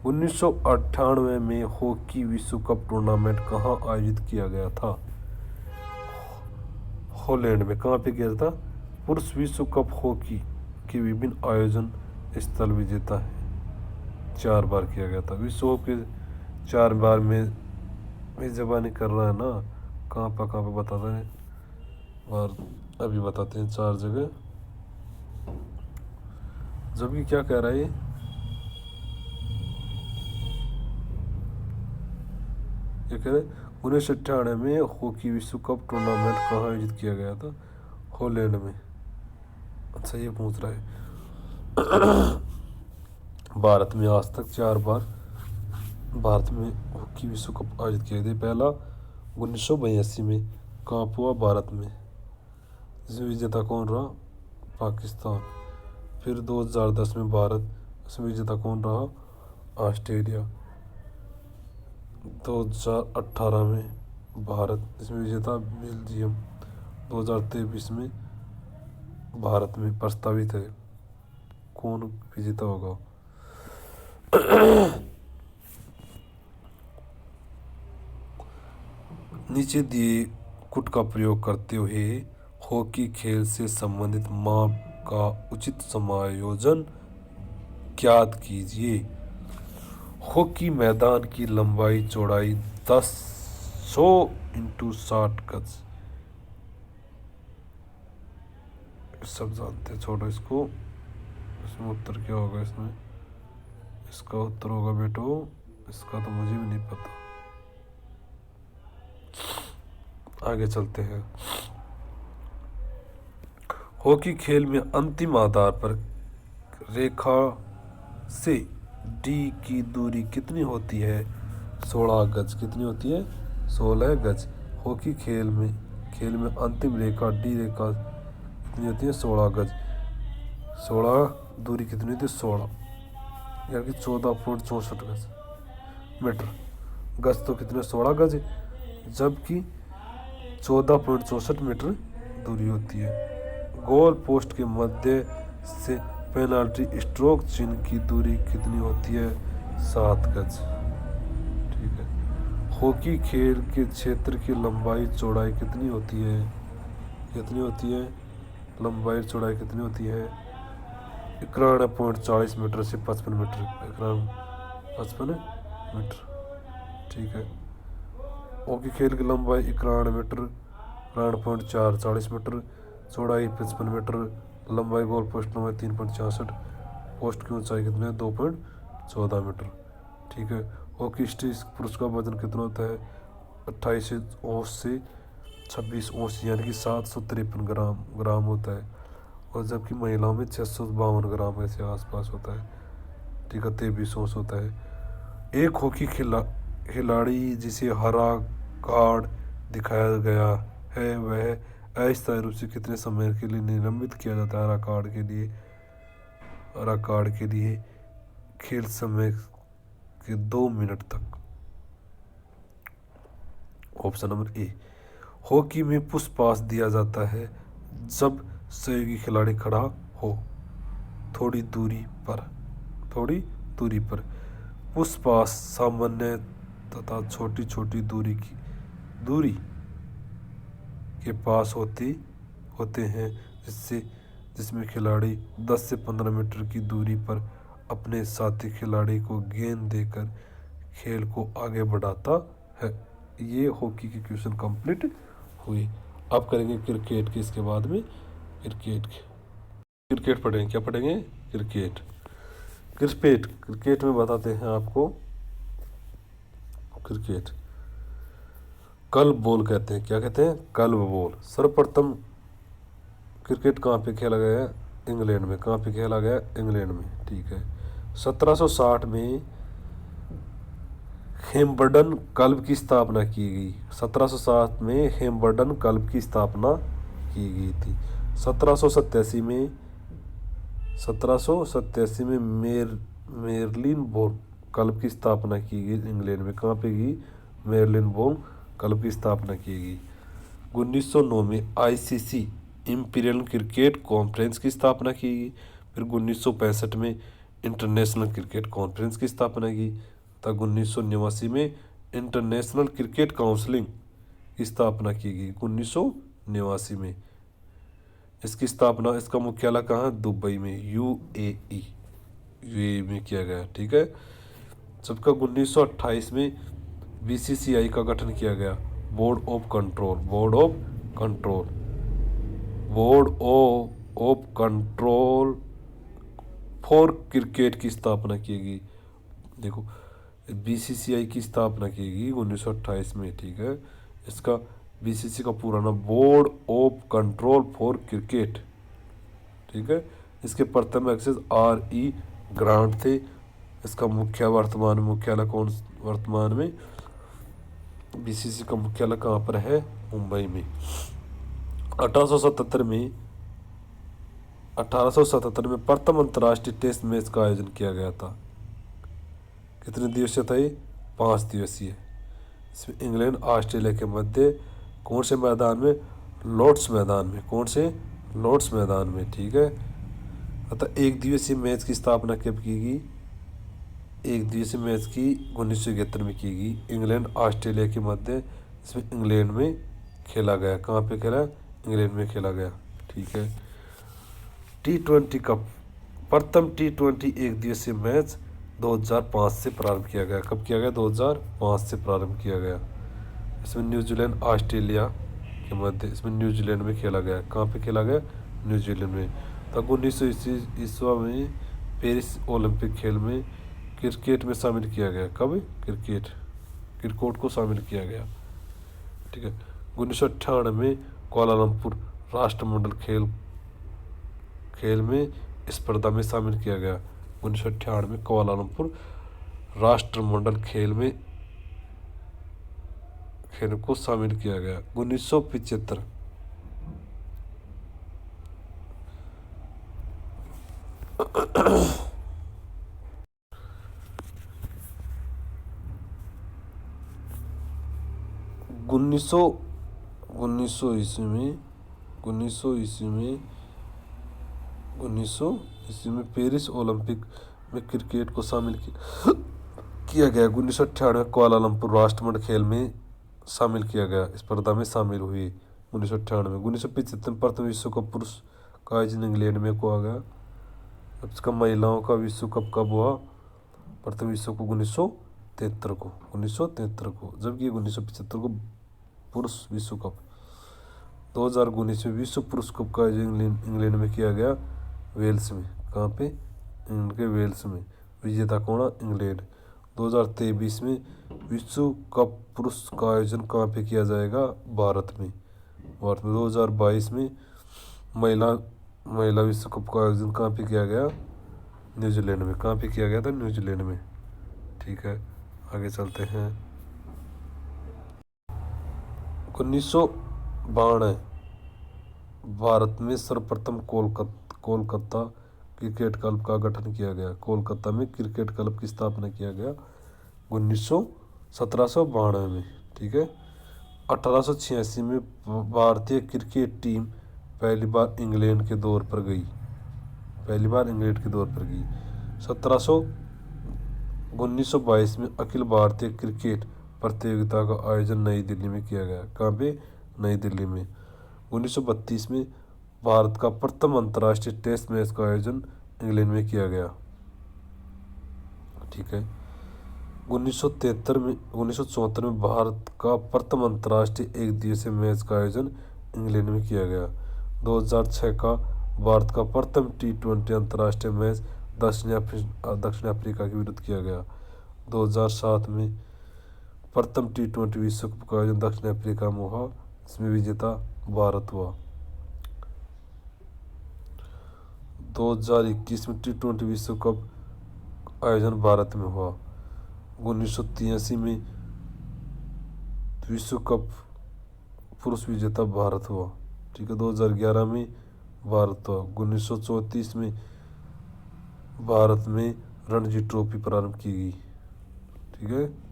1998 में हॉकी विश्व कप टूर्नामेंट कहाँ आयोजित किया गया था? हॉलैंड में। कहाँ पे किया था? पुरुष विश्व कप हॉकी के विभिन्न आयोजन स्थल विजेता है 4 बार किया गया था। विश्व हॉकी 4 बार में मेज़बानी कर रहा है ना, कहाँ पे बताते हैं और अभी बताते हैं 4 जगह। जबकि क्या कह रहा है ये कह रहे 1998 में हॉकी विश्व कप टूर्नामेंट कहाँ आयोजित किया गया था? हॉलैंड में। अच्छा ये पूछ रहा है भारत में आज तक 4 बार भारत में हॉकी विश्व कप आयोजित किए थे। पहला 1982 में कहाँ हुआ? भारत में। इसमें विजेता कौन रहा? पाकिस्तान। फिर 2010 में भारत, इसमें विजेता कौन रहा? ऑस्ट्रेलिया। 2018 में भारत, इसमें विजेता बेल्जियम। 2023 में भारत में प्रस्तावित है, कौन विजेता होगा? नीचे दिए कुट का प्रयोग करते हुए हॉकी खेल से संबंधित माप का उचित समायोजन ज्ञात कीजिए। हॉकी मैदान की लंबाई चौड़ाई 100 × 60 गज। सब जानते हैं, छोड़ो इसको। इसमें उत्तर क्या होगा? इसमें इसका उत्तर होगा बेटो, इसका तो मुझे भी नहीं पता। आगे चलते हैं। हॉकी खेल में अंतिम आधार पर रेखा से डी की दूरी कितनी होती है? 16 गज। कितनी होती है? 16 गज। हॉकी खेल में अंतिम रेखा डी रेखा कितनी होती है? 16 गज। 16 दूरी कितनी होती है? 16 यानी कि 14.64 गज मीटर। गज तो कितने? 16 गज, जबकि 14.64 मीटर दूरी होती है। गोल पोस्ट के मध्य से पेनाल्टी स्ट्रोक चिन्ह की दूरी कितनी होती है? 7 गज। ठीक है। हॉकी खेल के क्षेत्र की लंबाई चौड़ाई कितनी होती है? कितनी होती है? लंबाई चौड़ाई कितनी होती है? 91.40 मीटर से 55 मीटर। 55 मीटर। ठीक है। हॉकी खेल की लंबाई 91 मीटर, 91.40 मीटर, चौड़ाई 55 मीटर, लंबाई गोल पोस्ट लंबाई 3.66, पोस्ट की ऊंचाई कितनी है? 2.14 मीटर। ठीक है। हॉकी स्टिक पुरुष का वजन कितना होता है? 28 औंस से 26 औंस यानी कि 753 ग्राम होता है, और जबकि महिलाओं में 652 ग्राम ऐसे आसपास होता है। ठीक है। 23 औंस होता है। एक हॉकी खिलाड़ी जिसे हरा कार्ड दिखाया गया है वह अस्थायी रूप से कितने समय के लिए निलंबित किया जाता है? हरा कार्ड के लिए खेल समय के 2 मिनट तक। Option number A. हॉकी में पुश पास दिया जाता है जब सहयोगी खिलाड़ी खड़ा हो थोड़ी दूरी पर। पुश पास सामान्य तथा छोटी दूरी के पास होते हैं, जिसमें खिलाड़ी 10 से 15 मीटर की दूरी पर अपने साथी खिलाड़ी को गेंद देकर खेल को आगे बढ़ाता है। ये हॉकी के क्वेश्चन कंप्लीट हुए। अब करेंगे क्रिकेट के, इसके बाद में क्रिकेट पढ़ेंगे। क्या पढ़ेंगे? क्रिकेट में बताते हैं आपको। क्रिकेट क्लब बॉल कहते हैं। क्या कहते हैं? Club ball. सर्वप्रथम क्रिकेट कहाँ पे खेला गया है? इंग्लैंड में। कहाँ पे खेला गया? इंग्लैंड में। ठीक है। 1760 में हेम्बल्डन क्लब की स्थापना की गई। 1760 में हेम्बल्डन क्लब की स्थापना की गई थी। 1787 में मेरलिन बोन क्लब की स्थापना की गई इंग्लैंड में। कहाँ पे की? मेरलिन बोन क्लब की स्थापना की गई। 1909 में आईसीसी इंपीरियल क्रिकेट कॉन्फ्रेंस की स्थापना की गई। फिर 1965 में इंटरनेशनल क्रिकेट कॉन्फ्रेंस की स्थापना की। तब 1989 में इंटरनेशनल क्रिकेट काउंसिलिंग की स्थापना की गई। 1989 में इसकी स्थापना, इसका मुख्यालय कहाँ है? दुबई में, यूएई में किया गया। ठीक है। जबकि 1928 में बीसीसीआई का गठन किया गया, board of control, for cricket की स्थापना की गई। देखो, बीसीसीआई की स्थापना की गई 1928 में, ठीक है। इसका बीसीसी का पूरा नाम board of control for cricket, ठीक है। इसके प्रथम अध्यक्ष R.E. ग्रांट थे। इसका वर्तमान में बीसीसी का मुख्यालय कहाँ पर है? मुंबई में। 1877 में प्रथम अंतर्राष्ट्रीय टेस्ट मैच का आयोजन किया गया था। कितने दिवसीय था ये? 5 दिवसीय। इसमें इंग्लैंड ऑस्ट्रेलिया के मध्य कौन से मैदान में? लॉर्ड्स मैदान में। कौन से? लॉर्ड्स मैदान में, ठीक है। अतः एक दिवसीय मैच की स्थापना कब की गई? एक दिवसीय मैच की 1971 में की गई, इंग्लैंड ऑस्ट्रेलिया के मध्य। इसमें इंग्लैंड में खेला गया। कहाँ पे खेला? इंग्लैंड में खेला गया, ठीक है। T20 कप, प्रथम T20 एक दिवसीय मैच 2005 से प्रारंभ किया गया। कब किया गया? 2005 से प्रारंभ किया गया। इसमें न्यूजीलैंड ऑस्ट्रेलिया के मध्य, इसमें न्यूजीलैंड में खेला गया। कहाँ पे खेला गया? न्यूजीलैंड में। तब 1900 ईस्वी में पेरिस ओलंपिक खेल में क्रिकेट में शामिल किया गया। कब? क्रिकेट को शामिल किया गया, ठीक है। 1998 में कुआलालंपुर राष्ट्रमंडल खेल में स्पर्धा में शामिल किया गया। 1998 में कुआलालंपुर राष्ट्रमंडल खेल को शामिल किया गया। 1975 1900 ईस्वी में पेरिस ओलंपिक में क्रिकेट को शामिल किया गया। 1998 में कुआलालंपुर राष्ट्रमंडल खेल में शामिल किया गया, स्पर्धा में शामिल हुई 1998 में। 1975 में प्रथम विश्व कप पुरुष का आयोजन इंग्लैंड में हुआ गया। अब इसका महिलाओं का विश्व कप कब हुआ? प्रथम विश्व कप 1973 को, जबकि 1975 को पुरुष विश्व कप। 2019 में विश्व पुरुष कप का आयोजन इंग्लैंड में किया गया, वेल्स में। कहाँ पे? इंग्लैंड के वेल्स में। विजेता कौन? इंग्लैंड। 2023 में विश्व कप पुरुष का आयोजन कहाँ पे किया जाएगा? भारत में। 2022 में महिला विश्व कप का आयोजन कहाँ पे किया गया? न्यूजीलैंड में। कहाँ पे किया गया था? न्यूजीलैंड में, ठीक है। आगे चलते हैं। 1992 भारत में सर्वप्रथम कोलकाता क्रिकेट क्लब का गठन किया गया। कोलकाता में क्रिकेट क्लब की स्थापना किया गया 1792 में, ठीक है। 1886 में भारतीय क्रिकेट टीम पहली बार इंग्लैंड के दौर पर गई। 1922 में अखिल भारतीय क्रिकेट प्रतियोगिता का आयोजन नई दिल्ली में किया गया। कहाँ पे? नई दिल्ली में। 1932 में भारत का प्रथम अंतर्राष्ट्रीय टेस्ट मैच का आयोजन इंग्लैंड में किया गया, ठीक है। 1974 में भारत का प्रथम अंतर्राष्ट्रीय एक दिवसीय मैच का आयोजन इंग्लैंड में किया गया। 2006 का भारत का प्रथम T20 अंतर्राष्ट्रीय मैच दक्षिण अफ्रीका के विरुद्ध किया गया। 2007 में प्रथम T20 विश्व कप का आयोजन दक्षिण अफ्रीका में हुआ, इसमें विजेता भारत हुआ। 2021 में T20 विश्व कप आयोजन भारत में हुआ। 1983 में विश्व कप पुरुष विजेता भारत हुआ, ठीक है। 2011 में भारत हुआ। 1934 में भारत में रणजी ट्रॉफी प्रारंभ की गई, ठीक है।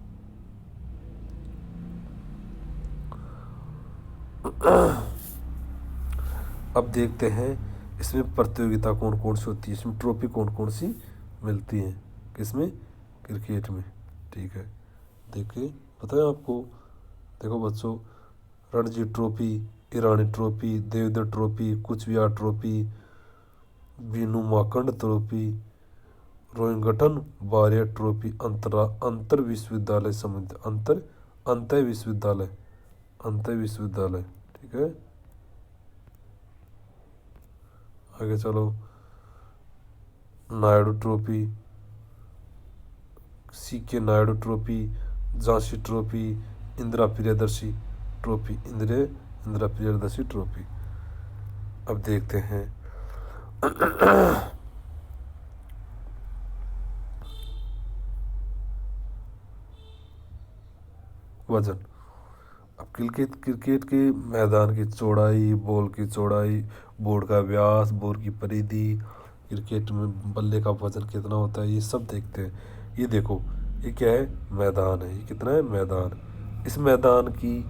अब देखते हैं इसमें प्रतियोगिता कौन कौन सी होती है, इसमें ट्रॉफी कौन कौन सी मिलती है, किसमें? क्रिकेट में, ठीक है। देखिए, पता है आपको? देखो बच्चों, Ranji trophy, Irani trophy, Deodhar trophy, Cooch Behar trophy, Vinoo Mankad trophy Rohinton Baria trophy अंतर विश्वविद्यालय समिति अंतर विश्वविद्यालय। ठीक है, आगे चलो। Naidu trophy, CK Naidu trophy, Jhansi trophy, Indira Priyadarshi trophy. Indira Priyadarshi trophy. अब देखते हैं वजन। अब क्रिकेट के मैदान की चौड़ाई, बॉल की चौड़ाई, बोर्ड का व्यास, बोर्ड की परिधि, क्रिकेट में बल्ले का वजन कितना होता है, ये सब देखते हैं। ये देखो, ये क्या है, मैदान है। ये कितना है, मैदान। इस मैदान की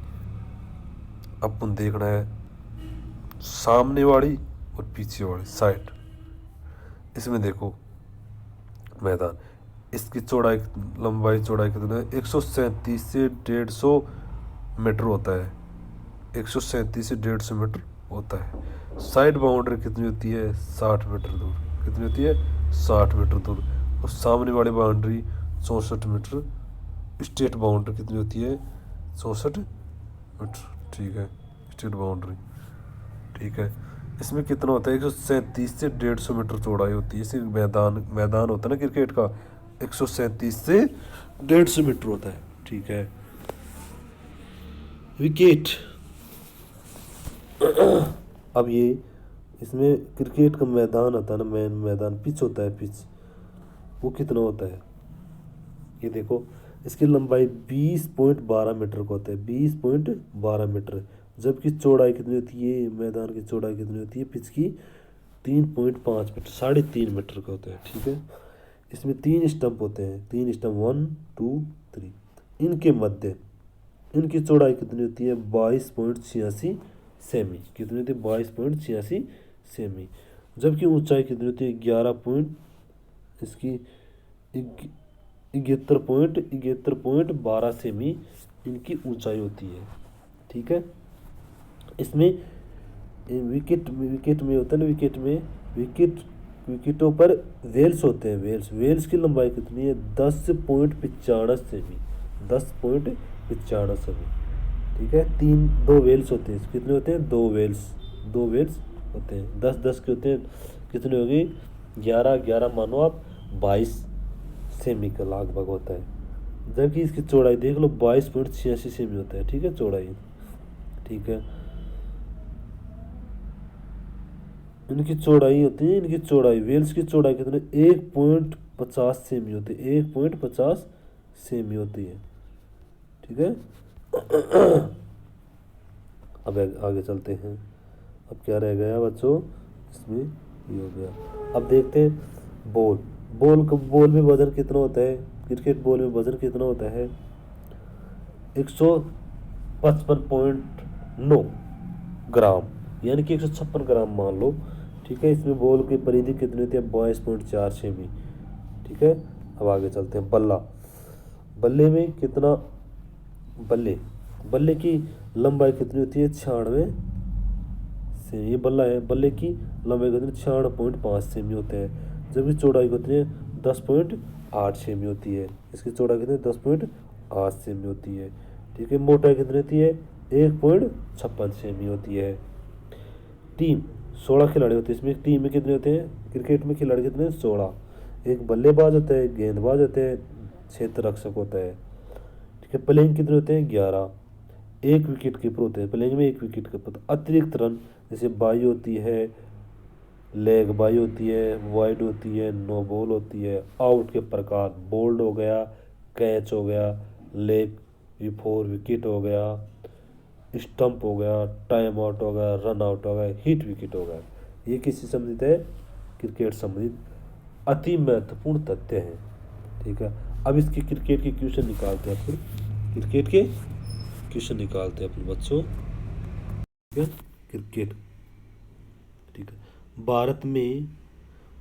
अपन देखना है सामने वाली और पीछे वाली साइड। इसमें देखो मैदान, इसकी चौड़ाई, लंबाई चौड़ाई कितना है, 137 से 150 मीटर होता है। 137 से 150 मीटर होता है। साइड बाउंड्री कितनी होती है, 60 मीटर दूर। कितनी होती है, 60 मीटर दूर। और सामने वाली बाउंड्री 64 मीटर। स्टेट बाउंड्री कितनी होती है, 64 मीटर। ठीक है, स्टेट बाउंड्री। ठीक है, इसमें कितना होता है, 137 से 150 मीटर चौड़ाई होती है। इसे मैदान होता है ना क्रिकेट का, 137 से 150 मीटर होता है। ठीक है, विकेट। अब ये इसमें क्रिकेट का मैदान होता है ना, मेन मैदान, पिच होता है। पिच वो कितना होता है, ये देखो, इसकी लंबाई 20.12 मीटर का होता है। 20.12 मीटर। जबकि चौड़ाई कितनी होती है, मैदान की चौड़ाई कितनी होती है, पिच की 3.5 मीटर, 3.5 मीटर का होता है। ठीक है, इसमें 3 स्टंप होते हैं। 3 स्टंप, 1 2 3। इनके मध्य इनकी चौड़ाई कितनी होती है, 22.86 सेमी। कितनी होती है, 22.86 सेमी। जबकि ऊंचाई कितनी होती है, 71.12 सेमी इनकी ऊंचाई होती है। ठीक है, इसमें विकेट में होता है ना, विकेटों पर वेल्स होते हैं। वेल्स की लंबाई कितनी है, 10.95 सेमी। 10.95 सेमी। ठीक है, दो वेल्स होते हैं। कितने होते हैं, दो वेल्स होते हैं। 10 के होते हैं। कितने हो गई, 11 मानो आप, 22 सेमी का लगभग होता है। जबकि इसकी चौड़ाई देख लो, 22.86 सेमी होता है। ठीक है, चौड़ाई। ठीक है, इनकी चौड़ाई होती है, इनकी चौड़ाई, वेल्स की चौड़ाई कितनी, 1.50 सेमी होती है। 1.50 सेमी होती है। ठीक है, अब आगे चलते हैं। अब क्या रह गया बच्चों, इसमें ये हो गया। अब देखते हैं बॉल में वजन कितना होता है, क्रिकेट बॉल में वजन कितना होता है, 155.9 ग्राम, यानी कि 156 ग्राम मान लो। ठीक है, इसमें बॉल की परिधि कितनी होती है, 22.4 सेमी। ठीक है, अब आगे चलते हैं। बल्ले में कितना, बल्ले की लंबाई कितनी होती है, 96 सेमी। ये बल्ला है, बल्ले की लंबाई कितनी, 96.5 सेमी होते हैं। जबकि चौड़ाई कितनी है, 10.8 सेमी होती है। इसकी चौड़ाई कितनी है, 10.8 सेमी होती है। ठीक है, मोटाई कितनी होती है, 1.56 सेमी होती है। टीम 16 खिलाड़ी होते हैं। इसमें टीम में कितने होते हैं, क्रिकेट में खिलाड़ी कितने हैं, 16। एक बल्लेबाज होता है, गेंदबाज होते हैं, क्षेत्र रक्षक होता है। ठीक है, प्लेइंग कितने होते हैं, 11। एक विकेट कीपर होते हैं, प्लेइंग में एक विकेट कीपर। अतिरिक्त रन जैसे बाई होती है, लेग बाई होती है, वाइड होती है, नो बॉल होती है। आउट के प्रकार, बोल्ड हो गया, कैच हो गया, लेग बिफोर विकेट हो गया, स्टंप हो गया, टाइम आउट हो गया, रन आउट हो गया, हिट विकेट हो गया। ये किससे संबंधित है, क्रिकेट संबंधित अति महत्वपूर्ण तथ्य है। ठीक है, अब इसके क्रिकेट के क्वेश्चन निकालते हैं अपन, बच्चों। ठीक है, क्रिकेट। ठीक है, भारत में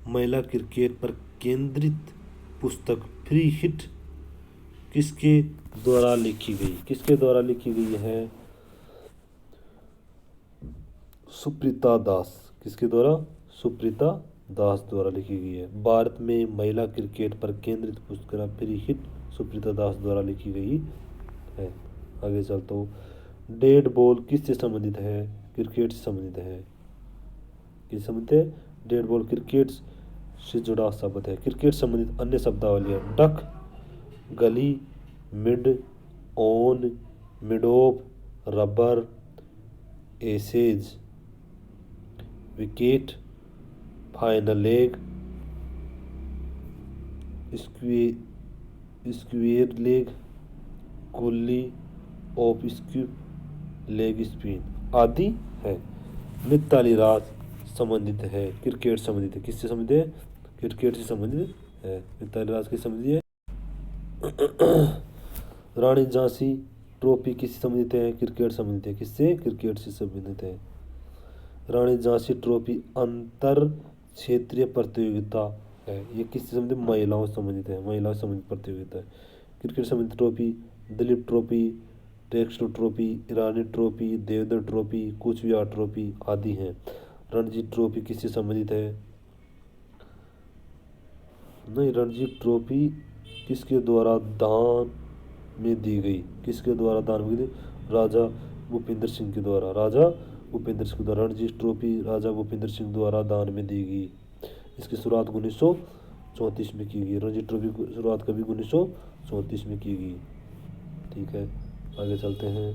महिला क्रिकेट पर केंद्रित पुस्तक फ्री हिट किसके द्वारा लिखी गई है, सुप्रीता दास। किसके द्वारा, सुप्रीता दास द्वारा लिखी गई है। भारत में महिला क्रिकेट पर केंद्रित पुस्तक फ्री हिट सुप्रीता दास द्वारा लिखी गई है। आगे चलता हूँ। डेड बॉल किससे संबंधित है? क्रिकेट से संबंधित है। किससे संबंधित है? डेड बॉल क्रिकेट से जुड़ा शब्द है। क्रिकेट संबंधित अन्य शब्दावली: duck, gully, mid, on, mid off, rubber, Ashes, wicket, final leg, square leg, कुल्ली, ऑफ स्क्यूप, लेग स्पिन आदि है। मिताली राज संबंधित है, क्रिकेट संबंधित है। किससे संबंधित है? क्रिकेट से संबंधित है। मिताली राज किससे संबंधित है? रानी झांसी ट्रॉफी किससे संबंधित है? क्रिकेट संबंधित है। किससे? क्रिकेट से संबंधित है। रानी झांसी ट्रॉफी अंतर क्षेत्रीय प्रतियोगिता है। ये किससे संबंधित? महिलाओं से संबंधित है। महिलाओं से संबंधित प्रतियोगिता है। क्रिकेट संबंधित ट्रॉफी दिलीप ट्रॉफी, टेक्सटो trophy, Irani trophy, Deodhar trophy, Cooch Behar trophy आदि हैं। रणजी ट्रॉफी किससे संबंधित है? नहीं, रणजी ट्रॉफी किसके द्वारा दान में दी गई? किसके द्वारा दान में दी? राजा भूपेंद्र सिंह के द्वारा। राजा भूपेंद्र सिंह द्वारा रणजी ट्रॉफी राजा भूपेंद्र सिंह द्वारा दान में दी गई। इसकी शुरुआत 1934 में की गई। रणजी ट्रॉफी की शुरुआत कभी 1934 में की गई। ठीक है, आगे चलते हैं।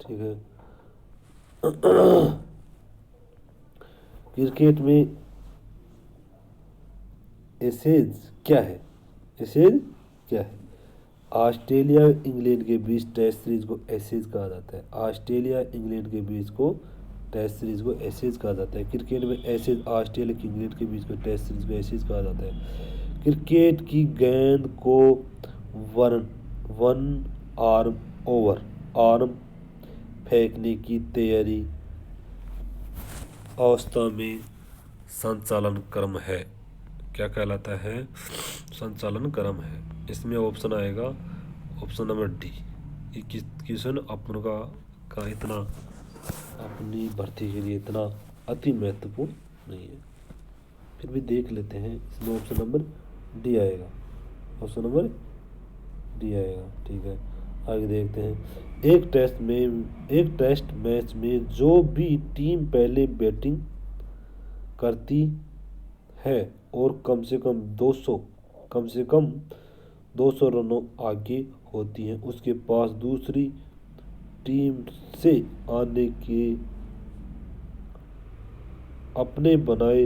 ठीक है। क्रिकेट में एसेज क्या है? एसेज क्या है? ऑस्ट्रेलिया इंग्लैंड के बीच टेस्ट सीरीज को एसेज कहा जाता है। ऑस्ट्रेलिया इंग्लैंड के बीच को टेस्ट सीरीज को एसेज कहा जाता है। क्रिकेट में एसेज ऑस्ट्रेलिया की इंग्लैंड के बीच को टेस्ट सीरीज को एसेज कहा जाता है। क्रिकेट की गेंद को वन आर्म ओवर आर्म फेंकने की तैयारी अवस्था में संचालन क्रम है। क्या कहलाता है? संचालन क्रम है। इसमें ऑप्शन आएगा, ऑप्शन नंबर डी। ये क्वेश्चन अपन का इतना अपनी भर्ती के लिए इतना अति महत्वपूर्ण नहीं है, फिर भी देख लेते हैं। इसमें ऑप्शन नंबर डी आएगा। ऑप्शन नंबर डी आएगा। ठीक है, आगे देखते हैं। एक टेस्ट मैच में जो भी टीम पहले बैटिंग करती है और कम से कम 200 रनों आगे होती है, उसके पास दूसरी टीम से आने के अपने बनाए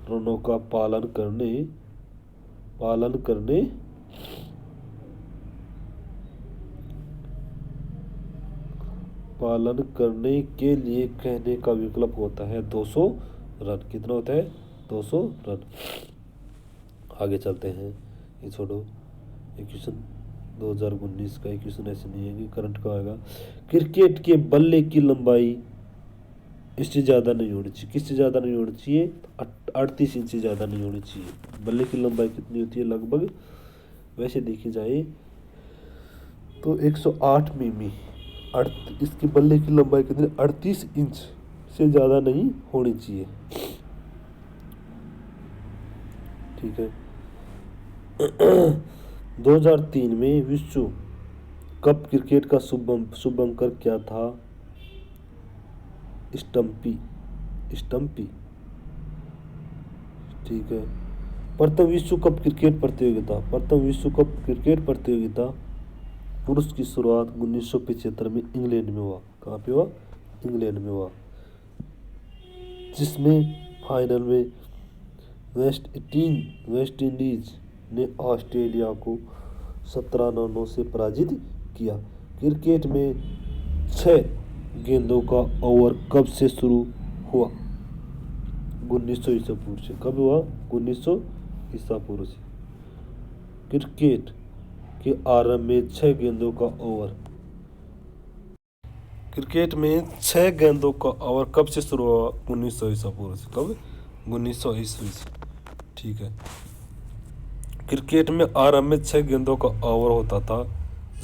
रनों का पालन करने के लिए कहने का विकल्प होता है 200 रन। कितना होता है? 200 रन। आगे चलते हैं। ये छोड़ो, ये क्वेश्चन 2019 का क्वेश्चन ऐसे नहीं है कि करंट का आएगा। क्रिकेट के बल्ले की लंबाई इससे ज़्यादा नहीं होनी चाहिए। किससे ज़्यादा नहीं होनी चाहिए? 38 इंच से ज़्यादा नहीं होनी चाहिए। बल्ले की लंबाई कितनी होती है लगभग? वैसे देखी जाए तो 108 मिमी। इसकी बल्ले की लंबाई कितनी? 38 इंच से ज़्यादा नहीं होनी चाहिए। ठीक है। 2003 में विश्व कप क्रिकेट का शुभंकर क्या था? स्टम्पी। ठीक है। प्रथम विश्व कप क्रिकेट प्रतियोगिता पुरुष की शुरुआत 1975 में इंग्लैंड में हुआ। कहाँ पे हुआ? इंग्लैंड में हुआ, जिसमें फाइनल में वेस्ट इंडीज ने ऑस्ट्रेलिया को 17 रनों से पराजित किया। क्रिकेट में 6 गेंदों का ओवर कब से शुरू हुआ? 1900 ईसा पूर्व से। कब हुआ? 1900 ईसा पूर्व से। क्रिकेट के आरंभ में 6 गेंदों का ओवर। क्रिकेट में 6 गेंदों का ओवर कब से शुरू हुआ? 1900 ईसा पूर्व से। कब? 1900 ईस्वी से। ठीक है। क्रिकेट में आरंभ में 6 गेंदों का ओवर होता था,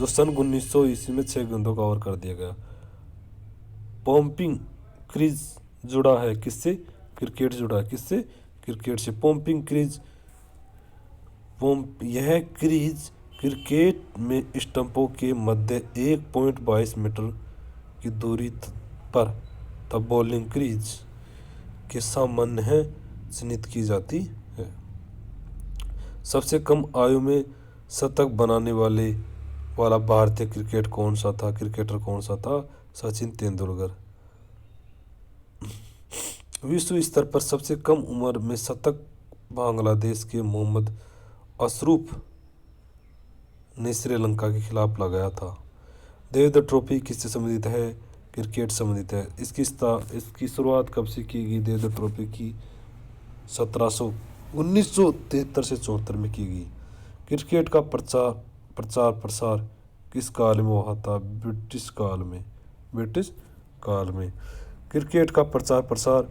जो सन 1900 ईस्वी में 6 गेंदों का ओवर कर दिया गया। पॉम्पिंग क्रीज जुड़ा है किससे? क्रिकेट जुड़ा है किससे? क्रिकेट से। पॉम्पिंग क्रीज, यह क्रीज क्रिकेट में स्टंपों के मध्य 1.22 मीटर की दूरी पर तब बॉलिंग क्रीज के सामान्य है चिन्हित की जाती है। सबसे कम आयु में शतक बनाने वाला भारतीय क्रिकेटर कौन सा था? सचिन तेंदुलकर। विश्व स्तर पर सबसे कम उम्र में शतक बांग्लादेश के मोहम्मद अशरफ ने श्रीलंका के खिलाफ लगाया था। देवधर ट्रॉफी किससे संबंधित है? क्रिकेट संबंधित है। इसकी शुरुआत कब से की गई? देवधर ट्रॉफी की 1973 से 74 में की गई। क्रिकेट का प्रचार प्रसार किस काल में हुआ था? ब्रिटिश काल में। क्रिकेट का प्रचार प्रसार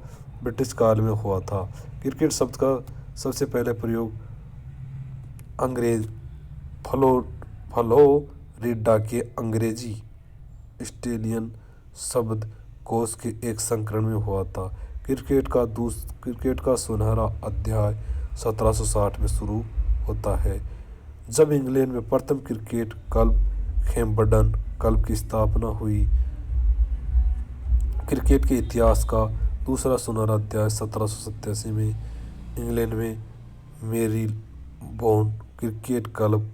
ब्रिटिश काल में हुआ था। क्रिकेट शब्द का सबसे पहले प्रयोग अंग्रेज फ्लोरिडा के अंग्रेजी ऑस्ट्रेलियन शब्द कोश के एक संस्करण में हुआ था। क्रिकेट का सुनहरा अध्याय 1760 में शुरू होता है, जब इंग्लैंड में प्रथम क्रिकेट क्लब हैम्बल्डन क्लब की स्थापना हुई। क्रिकेट के इतिहास का दूसरा सुनहरा अध्याय 1787 में इंग्लैंड में मेरीबोर्न क्रिकेट क्लब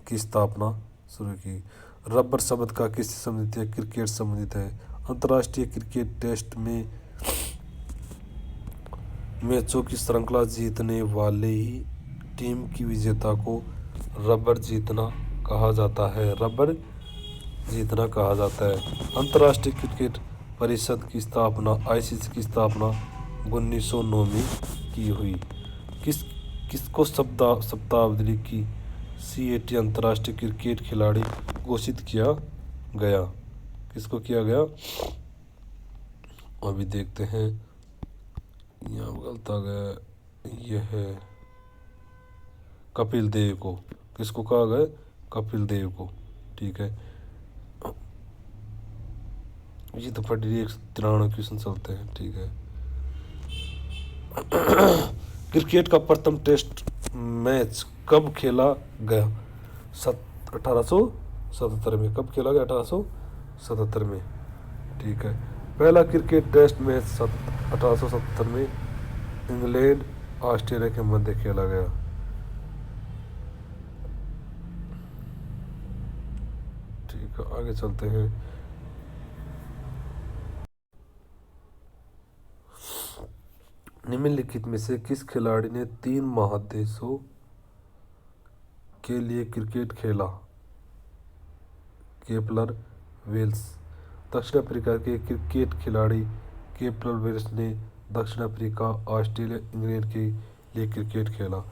की स्थापना शुरू की। रबर शब्द का किससे संबंधित है? क्रिकेट संबंधित है। अंतर्राष्ट्रीय क्रिकेट टेस्ट में मैचों की श्रृंखला जीतने वाले ही टीम की विजेता को रबर जीतना कहा जाता है। अंतर्राष्ट्रीय क्रिकेट परिषद की स्थापना आईसीसी की स्थापना 1909 में की हुई। किसको शताब्दी की CAT अंतर्राष्ट्रीय क्रिकेट खिलाड़ी घोषित किया गया? किसको किया गया? अभी देखते हैं, यहाँ गलत आ गया। यह है कपिल देव को। किसको कहा गया? कपिल देव को। ठीक है, ये तो 193 क्वेश्चन चलते हैं। ठीक है। क्रिकेट का प्रथम टेस्ट मैच कब खेला गया? 1877 में। कब खेला गया? 1877 में। ठीक है। पहला क्रिकेट टेस्ट मैच 1877 में इंग्लैंड ऑस्ट्रेलिया के मध्य खेला गया। ठीक है, आगे चलते हैं। निम्नलिखित में से किस खिलाड़ी ने 3 महादेशों के लिए क्रिकेट खेला? Kepler Wessels. दक्षिण अफ्रीका के क्रिकेट खिलाड़ी केपलर वेल्स ने दक्षिण अफ्रीका, ऑस्ट्रेलिया, इंग्लैंड के लिए क्रिकेट खेला।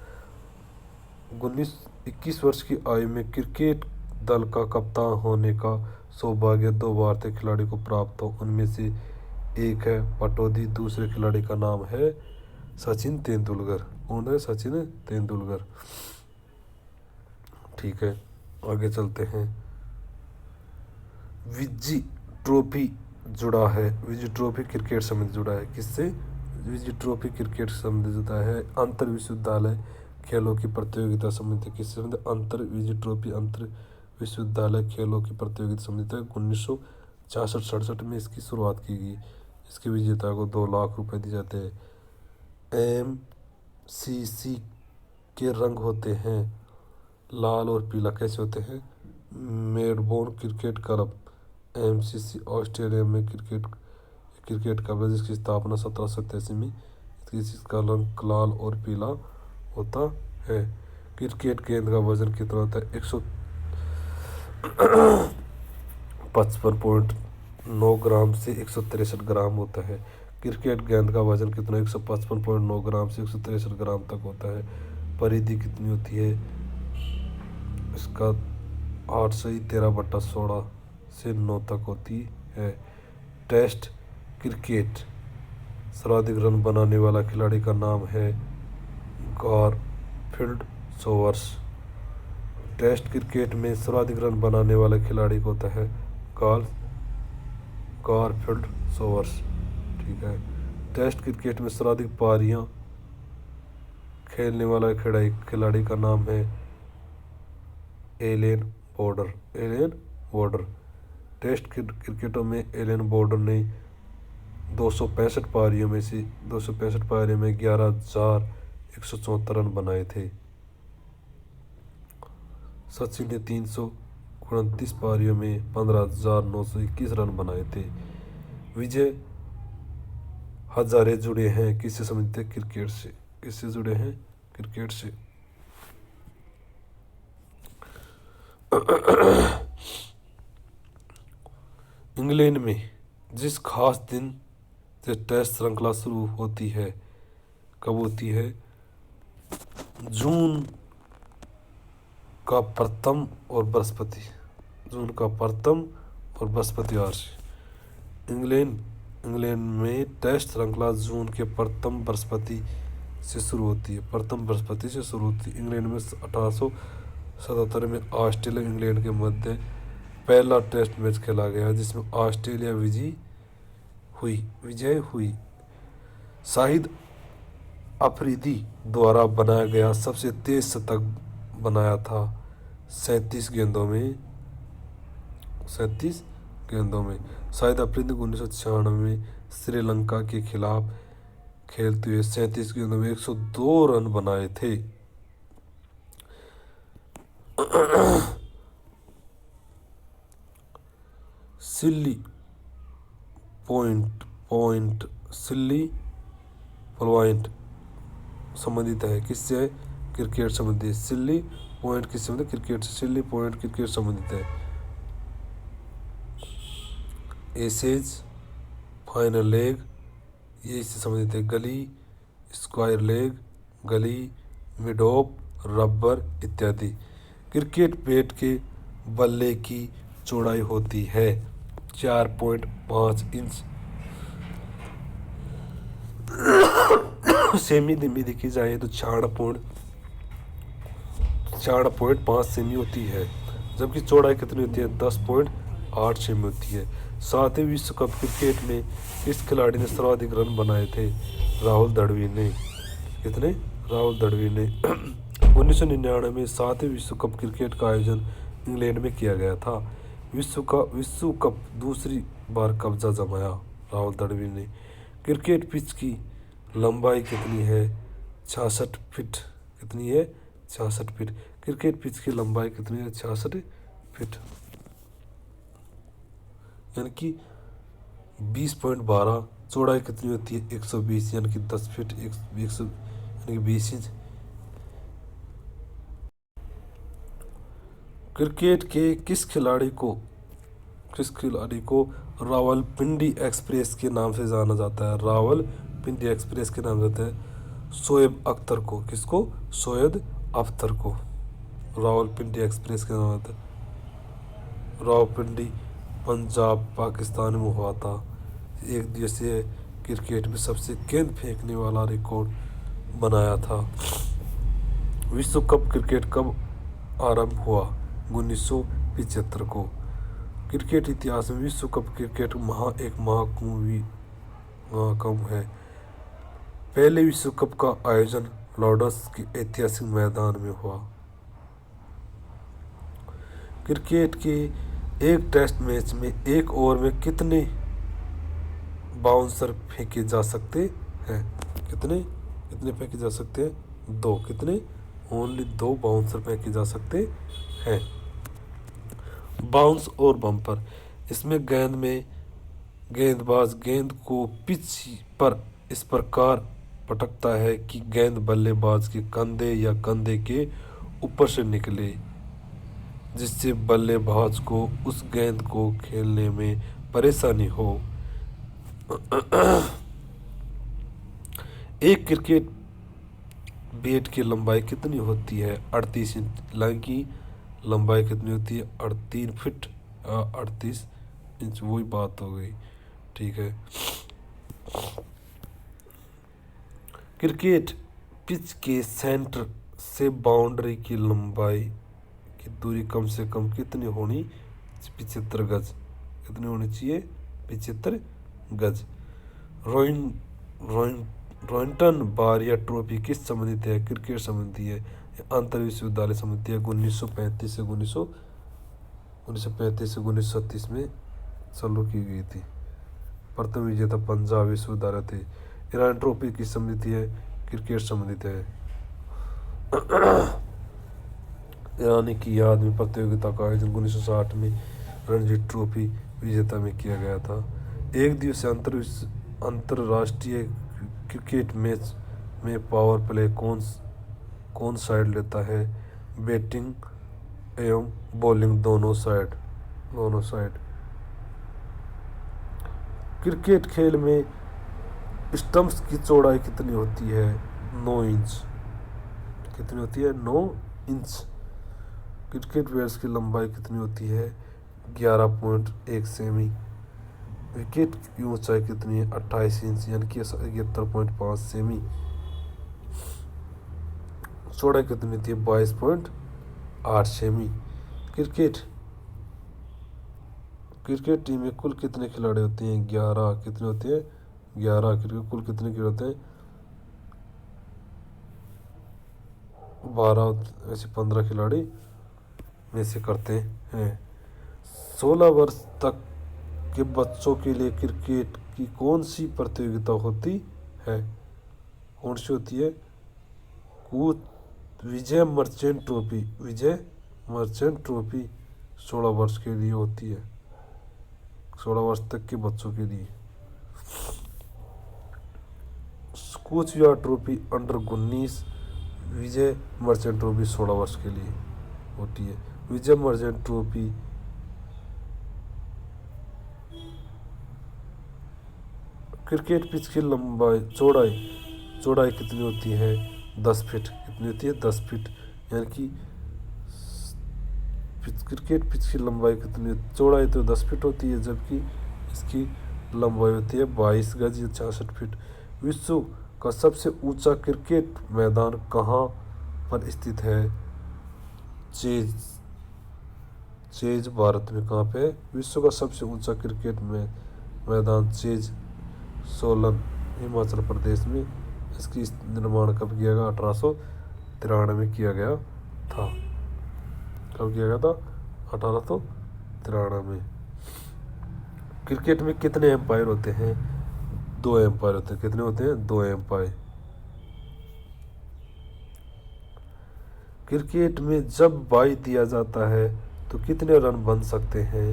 21 वर्ष की आयु में क्रिकेट दल का कप्तान होने का सौभाग्य 2 भारतीय खिलाड़ी को प्राप्त हो। उनमें से एक है पटौदी, दूसरे खिलाड़ी का नाम है सचिन तेंदुलकर। कौन है? सचिन तेंदुलकर। ठीक है, आगे चलते हैं। विजी ट्रॉफी जुड़ा है। विजी ट्रॉफी क्रिकेट संबंधित जुड़ा है किससे? विजी ट्रॉफी क्रिकेट संबंधित जुड़ा है अंतर विश्वविद्यालय खेलों की प्रतियोगिता संबंधित। किससे संबंधित? विजी ट्रॉफी अंतर विश्वविद्यालय खेलों की प्रतियोगिता संबंधित है। 1966-67 में इसकी शुरुआत की गई। इसके विजेता को 2 लाख रुपए दिए जाते हैं। MCC के रंग होते हैं लाल और पीला। कैसे होते हैं? Melbourne cricket club MCC Australia में क्रिकेट क्लब जिसकी स्थापना 1787 में। इसका रंग लाल और पीला होता है। क्रिकेट गेंद का वजन कितना होता है? 155.9 ग्राम से 163 ग्राम होता है। क्रिकेट गेंद का वजन कितना? 155.9 ग्राम से 163 ग्राम तक होता है। परिधि कितनी होती है इसका? 813/16 से 9 तक होती है। टेस्ट क्रिकेट सर्वाधिक रन बनाने वाला खिलाड़ी का नाम है गारफील्ड सोबर्स। टेस्ट क्रिकेट में सर्वाधिक रन बनाने वाला खिलाड़ी को होता है गारफील्ड सोबर्स। ठीक है। टेस्ट क्रिकेट में सर्वाधिक पारियां खेलने वाला खिलाड़ी का नाम है एलन बॉर्डर। टेस्ट क्रिकेटों में एलन बॉर्डर ने 265 पारियों में 11,174 रन बनाए थे। सचिन ने 329 पारियों में 15,921 रन बनाए थे। विजय हजारे जुड़े हैं किससे संबंधित है? क्रिकेट से। किससे जुड़े हैं? क्रिकेट से। इंग्लैंड में जिस खास दिन से टेस्ट श्रृंखला शुरू होती है, कब होती है? जून का प्रथम और बृहस्पतिवार से। इंग्लैंड में टेस्ट श्रृंखला जून के प्रथम बृहस्पति से शुरू होती है। इंग्लैंड में 1877 में ऑस्ट्रेलिया इंग्लैंड के मध्य पहला टेस्ट मैच खेला गया जिसमें ऑस्ट्रेलिया विजय हुई। शाहिद अफरीदी द्वारा बनाया गया सबसे तेज शतक बनाया था 37 गेंदों में। शाहिद अफरीदी 1996 में श्रीलंका के खिलाफ खेलते हुए 37 गेंदों में 102 रन बनाए थे। सिल्ली पॉइंट संबंधित है किससे? क्रिकेट संबंधित। सिल्ली पॉइंट किससे संबंधित? क्रिकेट से। सिल्ली पॉइंट क्रिकेट संबंधित है। एसेज, फाइनल लेग ये इससे संबंधित है। गली, स्क्वायर लेग, गली, मिड ऑफ, रबर इत्यादि। क्रिकेट बैट के बल्ले की चौड़ाई होती है 4.5 इंच। सेमी में देखी जाए तो 4.5 सेमी होती है, जबकि चौड़ाई कितनी होती है? 10.8 सेमी होती है। 7वें विश्व कप क्रिकेट में इस खिलाड़ी ने सर्वाधिक रन बनाए थे? राहुल द्रविड़ ने। कितने? राहुल द्रविड़ ने। 1999 में 7वें विश्व कप क्रिकेट का आयोजन इंग्लैंड में किया गया था। विश्व कप दूसरी बार कब्जा जमाया राहुल द्रविड़ ने। क्रिकेट पिच की लंबाई कितनी है? 66 फीट। कितनी है? 66 फीट। क्रिकेट पिच की लंबाई कितनी है? 66 फीट, यानी कि 20.12। चौड़ाई कितनी होती है? 120, यानी कि 10 फीट 100 यानी कि 20 इंच। क्रिकेट के किस खिलाड़ी को रावलपिंडी एक्सप्रेस के नाम से जाना जाता है? रावलपिंडी एक्सप्रेस के नाम से जाता है शोएब अख्तर को। किसको? शोएब अख्तर को रावलपिंडी एक्सप्रेस के नाम जाता है। रावलपिंडी पंजाब पाकिस्तान में हुआ था। एक दिवसीय क्रिकेट में सबसे गेंद फेंकने वाला रिकॉर्ड बनाया था। विश्व कप क्रिकेट कब आरंभ हुआ? 1975 को। क्रिकेट इतिहास में विश्व कप क्रिकेट एक महाकुंभ है। पहले विश्व कप का आयोजन लॉर्ड्स के ऐतिहासिक मैदान में हुआ। क्रिकेट के एक टेस्ट मैच में एक ओवर में कितने बाउंसर फेंके जा सकते हैं? कितने फेंके जा सकते हैं? 2। कितने? ओनली 2 बाउंसर फेंके जा सकते हैं। बाउंस और बम्पर। इसमें गेंदबाज गेंद को पिच पर इस प्रकार पटकता है कि गेंद बल्लेबाज के कंधे या कंधे के ऊपर से निकले, जिससे बल्लेबाज को उस गेंद को खेलने में परेशानी हो। एक क्रिकेट बैट की लंबाई कितनी होती है? 38 इंच। लाइन की लंबाई कितनी होती है? 3 फीट 38 इंच। वही बात हो गई। ठीक है। क्रिकेट पिच के सेंटर से बाउंड्री की लंबाई की दूरी कम से कम कितनी होनी, 75 गज। कितनी होनी चाहिए, 75 गज। रोइन रोइन रोइंटन बारिया ट्रॉफी किस संबंधित है, क्रिकेट संबंधी है, अंतर विश्वविद्यालय संबंधी है। 1935 से 1935 में चालू की गई थी। प्रथम विजेता पंजाब विश्वविद्यालय थे। ईरान ट्रॉफी किस संबंधित है, क्रिकेट संबंधित है। ईरानी की याद में प्रतियोगिता का आयोजन 1960 में रणजी ट्रॉफी विजेता में किया गया था। एक दिवसीय अंतरराष्ट्रीय क्रिकेट मैच में पावर प्ले कौन साइड लेता है, बैटिंग एवं बॉलिंग दोनों साइड। क्रिकेट खेल में स्टंप्स की चौड़ाई कितनी होती है, 9 इंच। कितनी होती है, 9 इंच। क्रिकेट बैट्स की लंबाई कितनी होती है, 11.1 सेमी। विकेट की ऊंचाई कितनी है, 28 इंच यानी कि 71.5 सेमी। चौड़ाई कितनी थी, 22.8 सेमी। क्रिकेट टीम में कुल कितने खिलाड़ी होते हैं, 11। कितने होते हैं, 11। क्रिकेट कुल कितने खिलाड़ी होते हैं, 12। ऐसे 15 खिलाड़ी में से करते हैं। 16 वर्ष तक के बच्चों के लिए क्रिकेट की कौन सी प्रतियोगिता होती है, कौन सी होती है, विजय मर्चेंट ट्रॉफी 16 वर्ष के लिए होती है, 16 वर्ष तक के बच्चों के लिए। Cooch Behar trophy under 19, Vijay Merchant trophy 16 वर्ष के लिए होती है। Vijay Merchant trophy cricket pitch की चौड़ाई कितनी होती है, 10 फीट। कितनी होती है, 10 फीट। यानी कि क्रिकेट पिच की लंबाई कितनी, चौड़ाई तो 10 फीट होती है, जबकि इसकी लंबाई होती है 22 गज या 66 फीट। विश्व का सबसे ऊंचा क्रिकेट मैदान कहाँ पर स्थित है, चेज भारत में। कहाँ पे है, विश्व का सबसे ऊंचा क्रिकेट मैदान चेज, सोलन, हिमाचल प्रदेश में। इसकी निर्माण कब किया गया, 1893 में किया गया था। कब किया गया था, 1893 में। क्रिकेट में कितने एम्पायर होते हैं, 2 एम्पायर होते हैं। कितने होते हैं, 2 एम्पायर। क्रिकेट में जब बाई दिया जाता है तो कितने रन बन सकते हैं,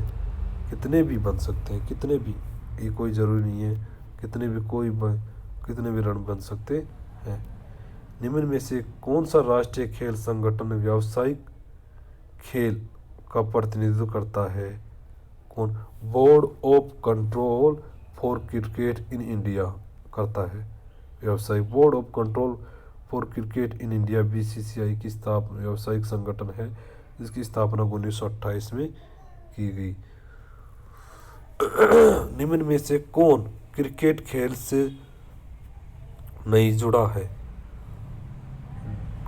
कितने भी बन सकते हैं, कितने भी, ये कोई ज़रूरी नहीं है, कितने भी रन बन सकते हैं। निम्न में से कौन सा राष्ट्रीय खेल संगठन व्यावसायिक खेल का प्रतिनिधित्व करता है, कौन, board of control for cricket in India करता है। व्यावसायिक board of control for cricket in India, BCCI की स्थापना व्यावसायिक संगठन है, जिसकी स्थापना 1928 में की गई। निम्न में से कौन क्रिकेट खेल से नहीं जुड़ा है,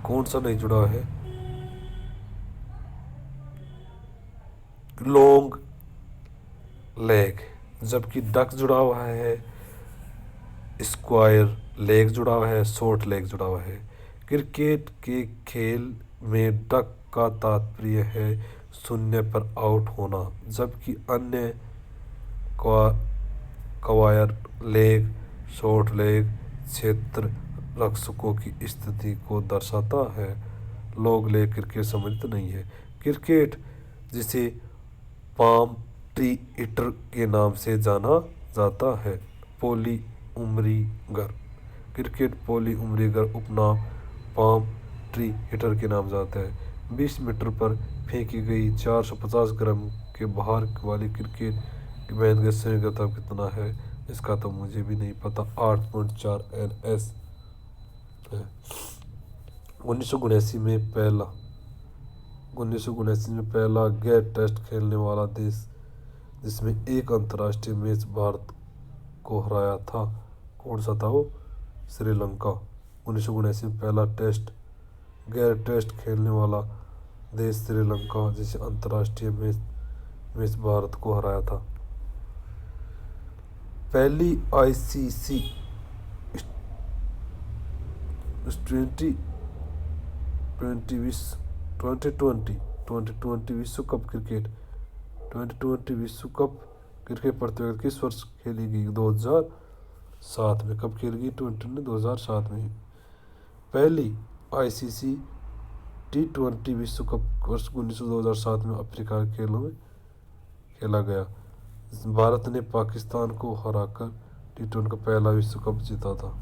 कौन सा नहीं जुड़ा है, लॉन्ग लेग, जबकि डक जुड़ा हुआ है, स्क्वायर लेग जुड़ा हुआ है, शॉर्ट लेग जुड़ा हुआ है। क्रिकेट के खेल में डक का तात्पर्य है शून्य पर आउट होना, जबकि अन्य क्वायर लेग, शॉर्ट लेग क्षेत्र रक्षकों की स्थिति को दर्शाता है। लॉन्ग लेग क्रिकेट संबंधित नहीं है। क्रिकेट जिसे पाम ट्री ईटर के नाम से जाना जाता है, पोली उमरीगर। क्रिकेट पोली उमरीगर उपनाम पाम ट्री ईटर के नाम जाता है। 20 मीटर पर फेंकी गई 450 ग्राम के भार वाली क्रिकेट की गेंद का संयुक्त कितना है, इसका तो मुझे भी नहीं पता, 8.4 NS है। 1979 में पहला गैर टेस्ट खेलने वाला देश जिसमें एक अंतर्राष्ट्रीय मैच भारत को हराया था, कौन सा था वो, श्रीलंका। 1979 में पहला गैर टेस्ट खेलने वाला देश श्रीलंका जिसे अंतर्राष्ट्रीय मैच मैच भारत को हराया था। पहली आईसीसी ट्वेंटी ट्वेंटी विश्व कप क्रिकेट 2020 विश्व कप क्रिकेट प्रतियोगिता किस वर्ष खेली गई? 2007 में। कब खेली गई? 2007 में। पहली आईसीसी T20 विश्व कप वर्ष 2007 में अफ्रीका के खेलों में खेला गया। भारत ने पाकिस्तान को हराकर T20 का पहला विश्व कप जीता था।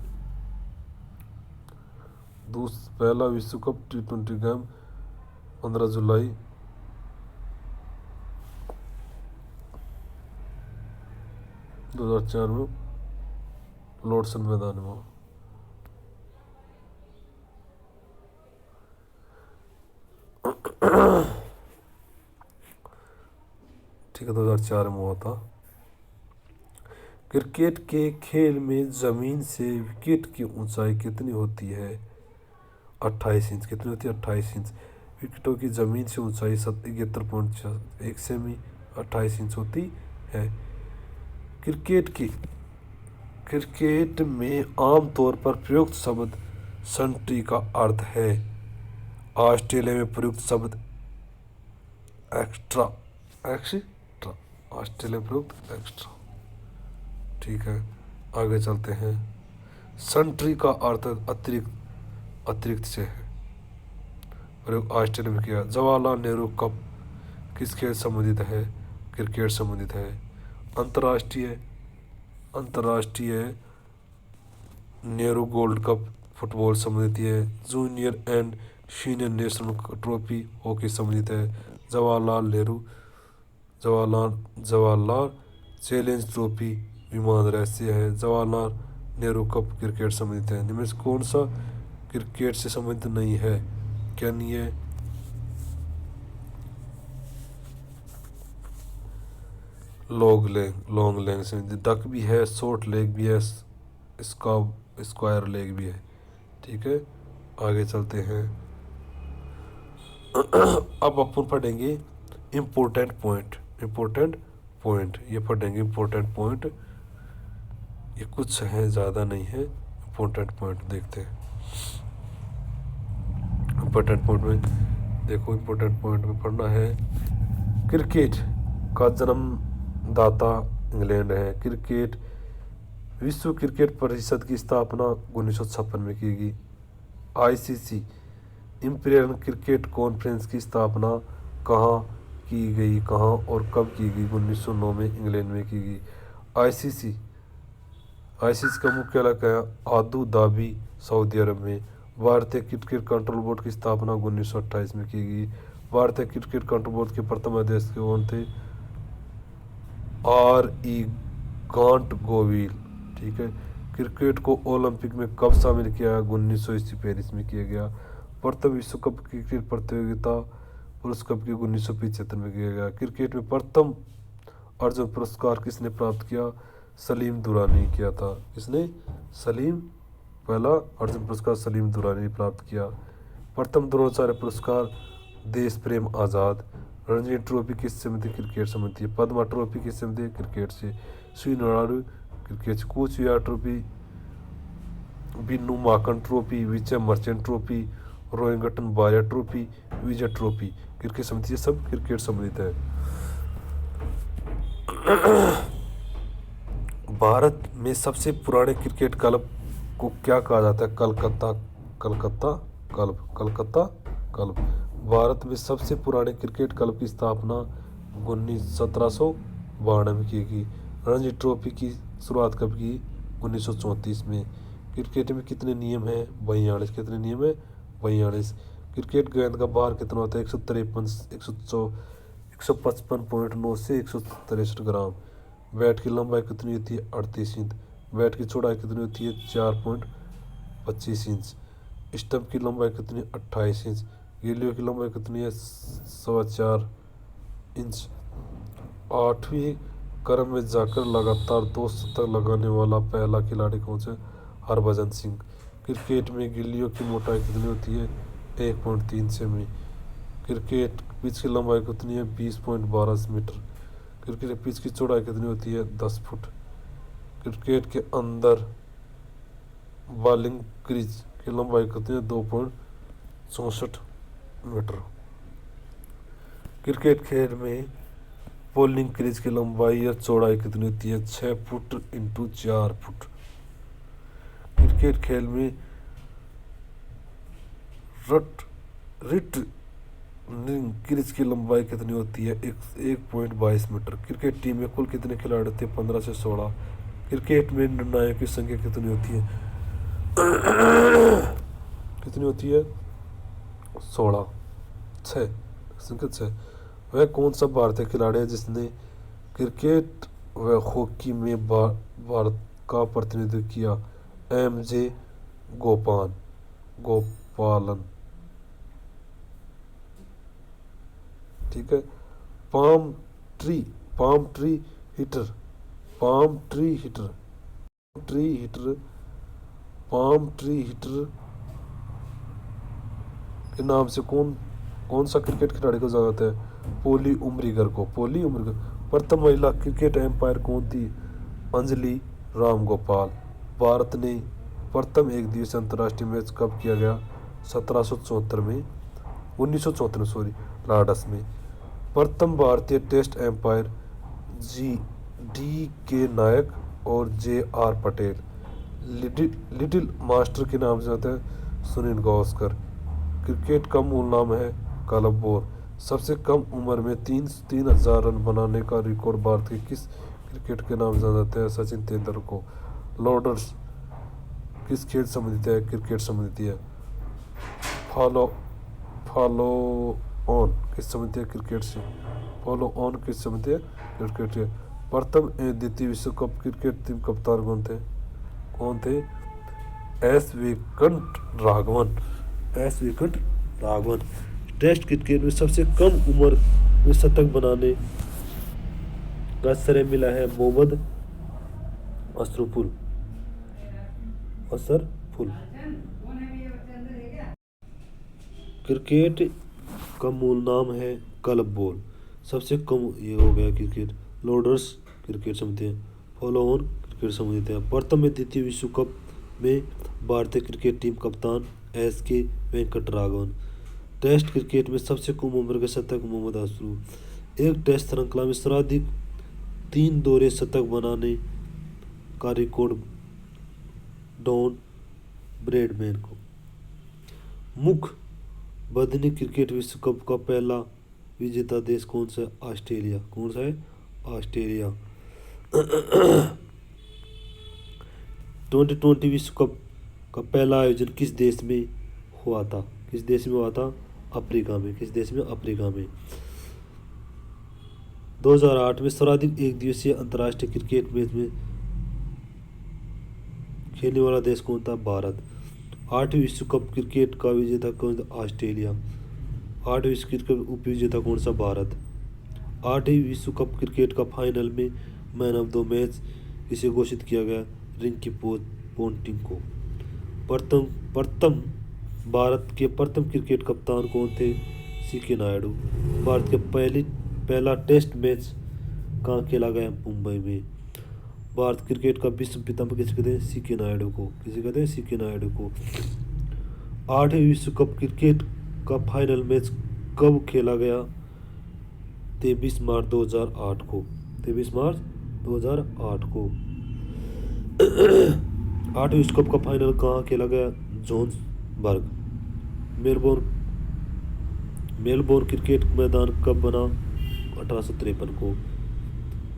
पहला विश्व कप T20 गेम 15 जुलाई 2004 में लॉर्ड्स मैदान में। ठीक है, 2004 में हुआ था। क्रिकेट के खेल में जमीन से विकेट की ऊंचाई कितनी होती है? 28 इंच। कितनी होती है? 28 इंच। विकेटों की जमीन से ऊंचाई 71.1 सेमी 28 इंच होती है। क्रिकेट में आमतौर पर प्रयुक्त शब्द सेंचुरी का अर्थ है। ऑस्ट्रेलिया में प्रयुक्त शब्द एक्स्ट्रा। ऑस्ट्रेलिया में प्रयुक्त एक्स्ट्रा। ठीक है, आगे चलते हैं। सेंचुरी का अर्थ अतिरिक्त से है। प्रयोग ऑस्ट्रेलिया में किया। जवाहरलाल नेहरू कप किस खेल संबंधित है? क्रिकेट संबंधित है। अंतर्राष्ट्रीय नेहरू गोल्ड कप फुटबॉल संबंधित है। Junior and senior national trophy hockey संबंधित है। जवाहरलाल चैलेंज ट्रॉफी विमान रहस्य है। जवाहरलाल नेहरू कप क्रिकेट संबंधित है। इनमें से कौन सा क्रिकेट से संबंधित नहीं है? क्या नहीं है? लॉन्ग लेग से डक भी है, शॉर्ट लेग भी है, स्क्वायर लेग भी है। ठीक है, आगे चलते हैं। अब अपन पढ़ेंगे इम्पोर्टेंट पॉइंट। ये पढ़ेंगे इम्पोर्टेंट पॉइंट। ये कुछ है, ज़्यादा नहीं है। इम्पोर्टेंट पॉइंट देखते हैं। इम्पोर्टेंट पॉइंट में देखो, इम्पोर्टेंट पॉइंट में पढ़ना है। क्रिकेट का जन्मदाता इंग्लैंड है। विश्व क्रिकेट परिषद की स्थापना 1956 में की गई। आईसीसी इंपीरियल क्रिकेट कॉन्फ्रेंस की स्थापना कहाँ और कब की गई? 1909 में इंग्लैंड में की गई। आईसीसी का मुख्यालय है आबू धाबी, सऊदी अरब में। भारतीय क्रिकेट कंट्रोल बोर्ड की स्थापना 1928 में की गई। भारतीय क्रिकेट कंट्रोल बोर्ड के प्रथम अध्यक्ष कौन थे? R.E. गांटगोविल। ठीक है। क्रिकेट को ओलंपिक में कब शामिल किया? 1900 ईस्वी पेरिस में किया गया। प्रथम विश्व कप क्रिकेट प्रतियोगिता पुरुष कप की 1975 में किया गया। क्रिकेट में प्रथम अर्जुन पुरस्कार किसने प्राप्त किया? सलीम दुरानी किया था। किसने? पहला अर्जुन पुरस्कार सलीम दुरानी ने प्राप्त किया। प्रथम द्रोणाचार्य पुरस्कार देश प्रेम आज़ाद। रणजी ट्रॉफी किस संबंधित? क्रिकेट संबंधी। पद्मा ट्रॉफी किस संबंधित? क्रिकेट से। श्रीनारायण क्रिकेट से। कूचबिहार ट्रॉफी, बिन्नू माकन ट्रॉफी, विजय मर्चेंट ट्रॉफी, रोहिंग्टन बारिया ट्रॉफी, विजय ट्रॉफी क्रिकेट संबंधित। सब क्रिकेट संबंधित है। भारत में सबसे पुराने क्रिकेट क्लब को क्या कहा जाता है? कलकत्ता क्लब। भारत में सबसे पुराने क्रिकेट क्लब की स्थापना 1792 में की गई। रणजी ट्रॉफी की शुरुआत कब की? 1934 में। क्रिकेट में कितने नियम हैं? 42। कितने नियम हैं? 42। क्रिकेट गेंद का भार कितना होता है? 155.9 से 163 ग्राम। बैट की लंबाई कितनी होती है? 38 इंच। बैट की चौड़ाई कितनी होती है? 4.25 इंच। स्टंप की लंबाई कितनी? 28 इंच। गिल्लियों की लंबाई कितनी है? 4.25 इंच। 8वीं क्रम में जाकर लगातार 2 शतक लगाने वाला पहला खिलाड़ी कौन सा? हरभजन सिंह। क्रिकेट में गिल्लियों की मोटाई कितनी होती है? 1.3 सेमी। क्रिकेट पिच की लंबाई कितनी है 20.12 मीटर। क्रिकेट पिच की चौड़ाई कितनी होती है 10 फुट। क्रिकेट के अंदर बॉलिंग क्रीज की लंबाई कितनी है 2.64 मीटर। क्रिकेट खेल में बॉलिंग क्रीज की लंबाई या चौड़ाई कितनी होती है 6 फुट इंटू 4 फुट। क्रिकेट खेल में रिट क्रीज की लंबाई कितनी होती है 1.22 मीटर। क्रिकेट टीम में कुल कितने खिलाड़ी होते हैं 15 से 16। क्रिकेट में निर्णायकों की संख्या कितनी होती है कितनी होती है 16 संख्या 6। वह कौन सा भारतीय खिलाड़ी है जिसने क्रिकेट व हॉकी में भारत का प्रतिनिधित्व किया। MJ गोपालन। ठीक है। पाम ट्री हिटर के नाम से कौन सा क्रिकेट खिलाड़ी को जाना जाता है पोली उमरीगर। प्रथम महिला क्रिकेट एम्पायर कौन थी अंजलि रामगोपाल। भारत ने प्रथम एक दिवसीय अंतर्राष्ट्रीय मैच कब किया गया 1974 लॉर्ड्स में। प्रथम भारतीय टेस्ट एम्पायर D.K. नायक और J.R. पटेल। लिटिल मास्टर के नाम से जाते हैं सुनील गावस्कर। क्रिकेट का मूल नाम है क्लब बोर्ड। सबसे कम उम्र में 3000 रन बनाने का रिकॉर्ड भारत के किस क्रिकेट के नाम से जाना जाता है सचिन तेंदुलकर को। लॉर्ड्स किस खेल संबंधित है क्रिकेट संबंधित है। फॉलो ऑन किस संबंधित है क्रिकेट से। किस संबंधित है क्रिकेट से। प्रथम एवं द्वितीय विश्व कप क्रिकेट टीम कप्तान कौन थे S Venkataraghavan. Test cricket में सबसे कम उम्र में शतक बनाने का श्रेय मिला है मोहम्मद अशरफुल। क्रिकेट का मूल नाम है क्लब बोर्ड। सबसे कम ये हो गया क्रिकेट। लॉर्ड्स क्रिकेट समिति है। फॉलो ऑन क्रिकेट समिति है। प्रथम में द्वितीय विश्व कप में भारतीय क्रिकेट टीम कप्तान SK वेंकटराघवन। टेस्ट क्रिकेट में सबसे कम उम्र के शतक मोहम्मद अशरफ। एक टेस्ट श्रृंखला में सर्वाधिक 3 दोहरे शतक बनाने का रिकॉर्ड डॉन ब्रैडमैन को। मुख्य बंधनी क्रिकेट विश्व कप का पहला विजेता देश कौन सा है ऑस्ट्रेलिया। 2020 विश्व कप का पहला आयोजन किस देश में हुआ था अफ्रीका में। 2008 में सर्वाधिक एक दिवसीय अंतर्राष्ट्रीय क्रिकेट मैच में खेलने वाला देश कौन था भारत। 8वीं विश्व कप क्रिकेट का विजेता कौन था ऑस्ट्रेलिया। 8वीं विश्व क्रिकेट उप विजेता कौन सा भारत। 8वीं विश्व कप क्रिकेट का फाइनल में मैन ऑफ द मैच किसे घोषित किया गया रिंकी पोंटिंग को। भारत के प्रथम क्रिकेट कप्तान कौन थे CK नायडू। भारत के पहला टेस्ट मैच कहाँ खेला गया मुंबई में। भारत क्रिकेट का विश्व पितामह किसे कहते हैं CK नायडू को। 8वीं विश्व कप क्रिकेट का फाइनल मैच कब खेला गया 23 मार्च 2008 को। 8वीं विश्व कप का फाइनल कहाँ खेला गया जोहान्सबर्ग मेलबोर्न क्रिकेट मैदान कब बना 1853 को।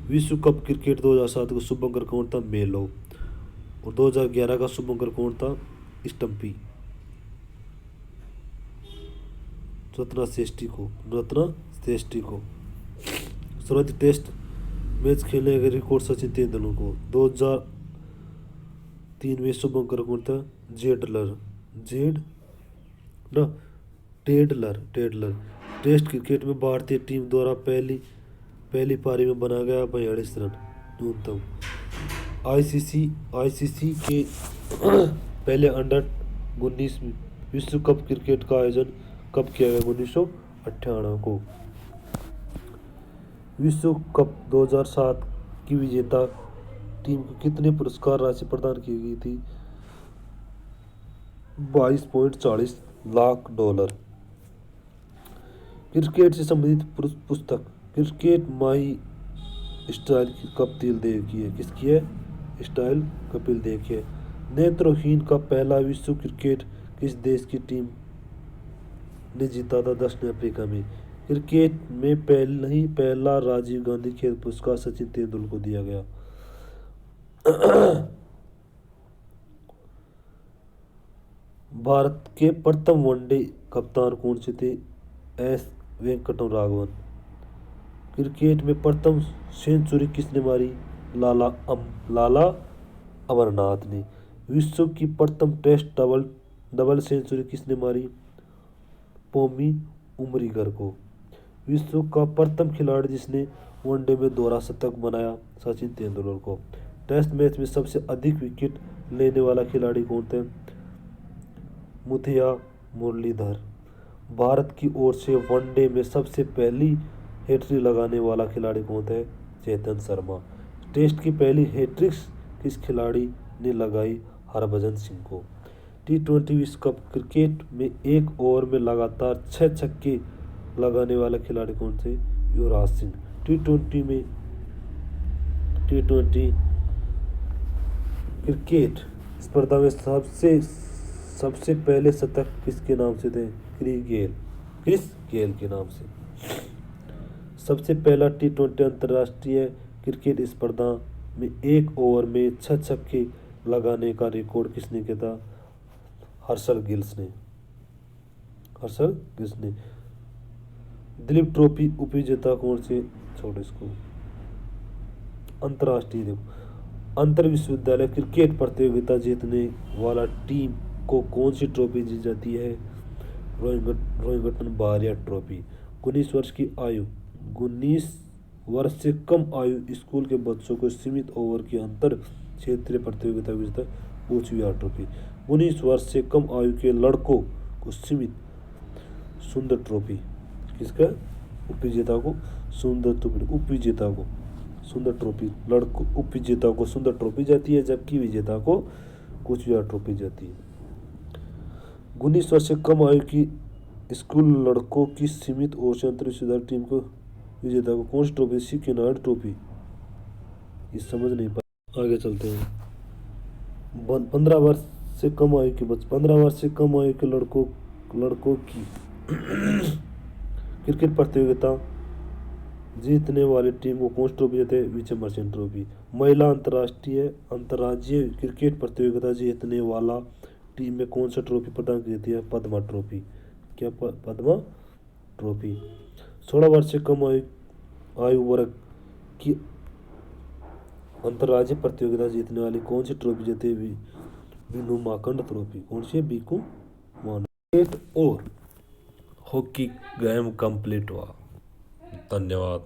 विश्व कप क्रिकेट 2007 का शुभंकर कौन था मेलो। और 2011 का शुभंकर कौन था स्टम्पी रत्ना श्रेष्ठी को। सर्वाधिक टेस्ट मैच खेलने का रिकॉर्ड सचिन तेंदुलकर को। 2003 में शुभंकर कौन था टेडलर। टेस्ट क्रिकेट में भारतीय टीम द्वारा पहली पारी में बना गया 42 रन न्यूनतम। आईसीसी के पहले अंडर 19 विश्व कप क्रिकेट का आयोजन कब किया गया 1998 को। विश्व कप 2007 की विजेता टीम को कितने पुरस्कार राशि प्रदान की गई थी? $22.40 लाख। क्रिकेट से संबंधित पुस्तक cricket my style Kapil Dev की है। किसकी है? स्टाइल कपिल देव की है। नेत्रहीन का पहला विश्व क्रिकेट किस देश की टीम ने जीता था? दक्षिण अफ्रीका में। क्रिकेट में पहला राजीव गांधी खेल पुरस्कार सचिन तेंदुलकर को दिया गया। भारत के प्रथम वनडे कप्तान कौन से थे? एस वेंकट राघवन। क्रिकेट में प्रथम सेंचुरी किसने मारी? लाला अमरनाथ ने। विश्व की प्रथम टेस्ट डबल सेंचुरी किसने मारी? पोमी उमरीगर को। विश्व का प्रथम खिलाड़ी जिसने वनडे में दोहरा शतक बनाया? सचिन तेंदुलकर को। टेस्ट मैच में सबसे अधिक विकेट लेने वाला खिलाड़ी कौन थे? मुथिया मुरलीधर। भारत की ओर से वनडे में सबसे पहली हैट्रिक लगाने वाला खिलाड़ी कौन है? चेतन शर्मा। टेस्ट की पहली हैट्रिक किस खिलाड़ी ने लगाई? हरभजन सिंह को। T20 विश्व कप क्रिकेट में एक ओवर में लगातार 6 छक्के लगाने वाला खिलाड़ी कौन थे? युवराज सिंह। टी20 क्रिकेट स्पर्धा में सबसे पहले शतक किसके नाम से थे? क्रिस गेल के नाम से। सबसे पहला T20 अंतर्राष्ट्रीय क्रिकेट स्पर्धा में एक ओवर में 6 छक्के लगाने का रिकॉर्ड किसने किया था? हर्षल गिल्स ने। दिलीप ट्रॉफी उपविजेता कौन से? छोड़ इसको। अंतर्राष्ट्रीय देखो, अंतर विश्वविद्यालय क्रिकेट प्रतियोगिता जीतने वाला टीम को कौन सी ट्रॉफी दी जाती है? रोहिंग्टन बारिया ट्रॉफी। 19 वर्ष से कम आयु स्कूल के बच्चों को सीमित ओवर की अंतर क्षेत्रीय प्रतियोगिता विजेता कोचविहार ट्रॉफी। 19 वर्ष से कम आयु के लड़कों को सीमित सुंदर ट्रॉफी। किसका? उपविजेता को सुंदर ट्रॉफी। लड़कों उपविजेता को सुंदर ट्रॉफी जाती है, जबकि विजेता को कोचविहार ट्रॉफी जाती है। 19 वर्ष से कम आयु की स्कूल लड़कों की सीमित ओवर से अंतर विश्वविद्यालय टीम को विजेता को कौन सी ट्रॉफी? सी केनार्ड ट्रॉफी। ये समझ नहीं पा। आगे चलते हैं। 15 वर्ष से कम आयु के लड़कों की क्रिकेट प्रतियोगिता जीतने वाली टीम को कौन सी ट्रॉफी देते हैं? विचमर्चेंट ट्रॉफी। महिला अंतर्राज्यीय क्रिकेट प्रतियोगिता जीतने वाला टीम में कौन सा ट्रॉफी प्रदान की जाती है? पद्मा ट्रॉफी। क्या? पद्मा ट्रॉफी। 16 वर्ष से कम आयु वर्ग की अंतर्राज्यीय प्रतियोगिता जीतने वाली कौन सी ट्रॉफी जीती है? बीनू माकंड ट्रॉफी। कौन सी है? बीकू मान। क्रिकेट और हॉकी गेम कंप्लीट हुआ। धन्यवाद।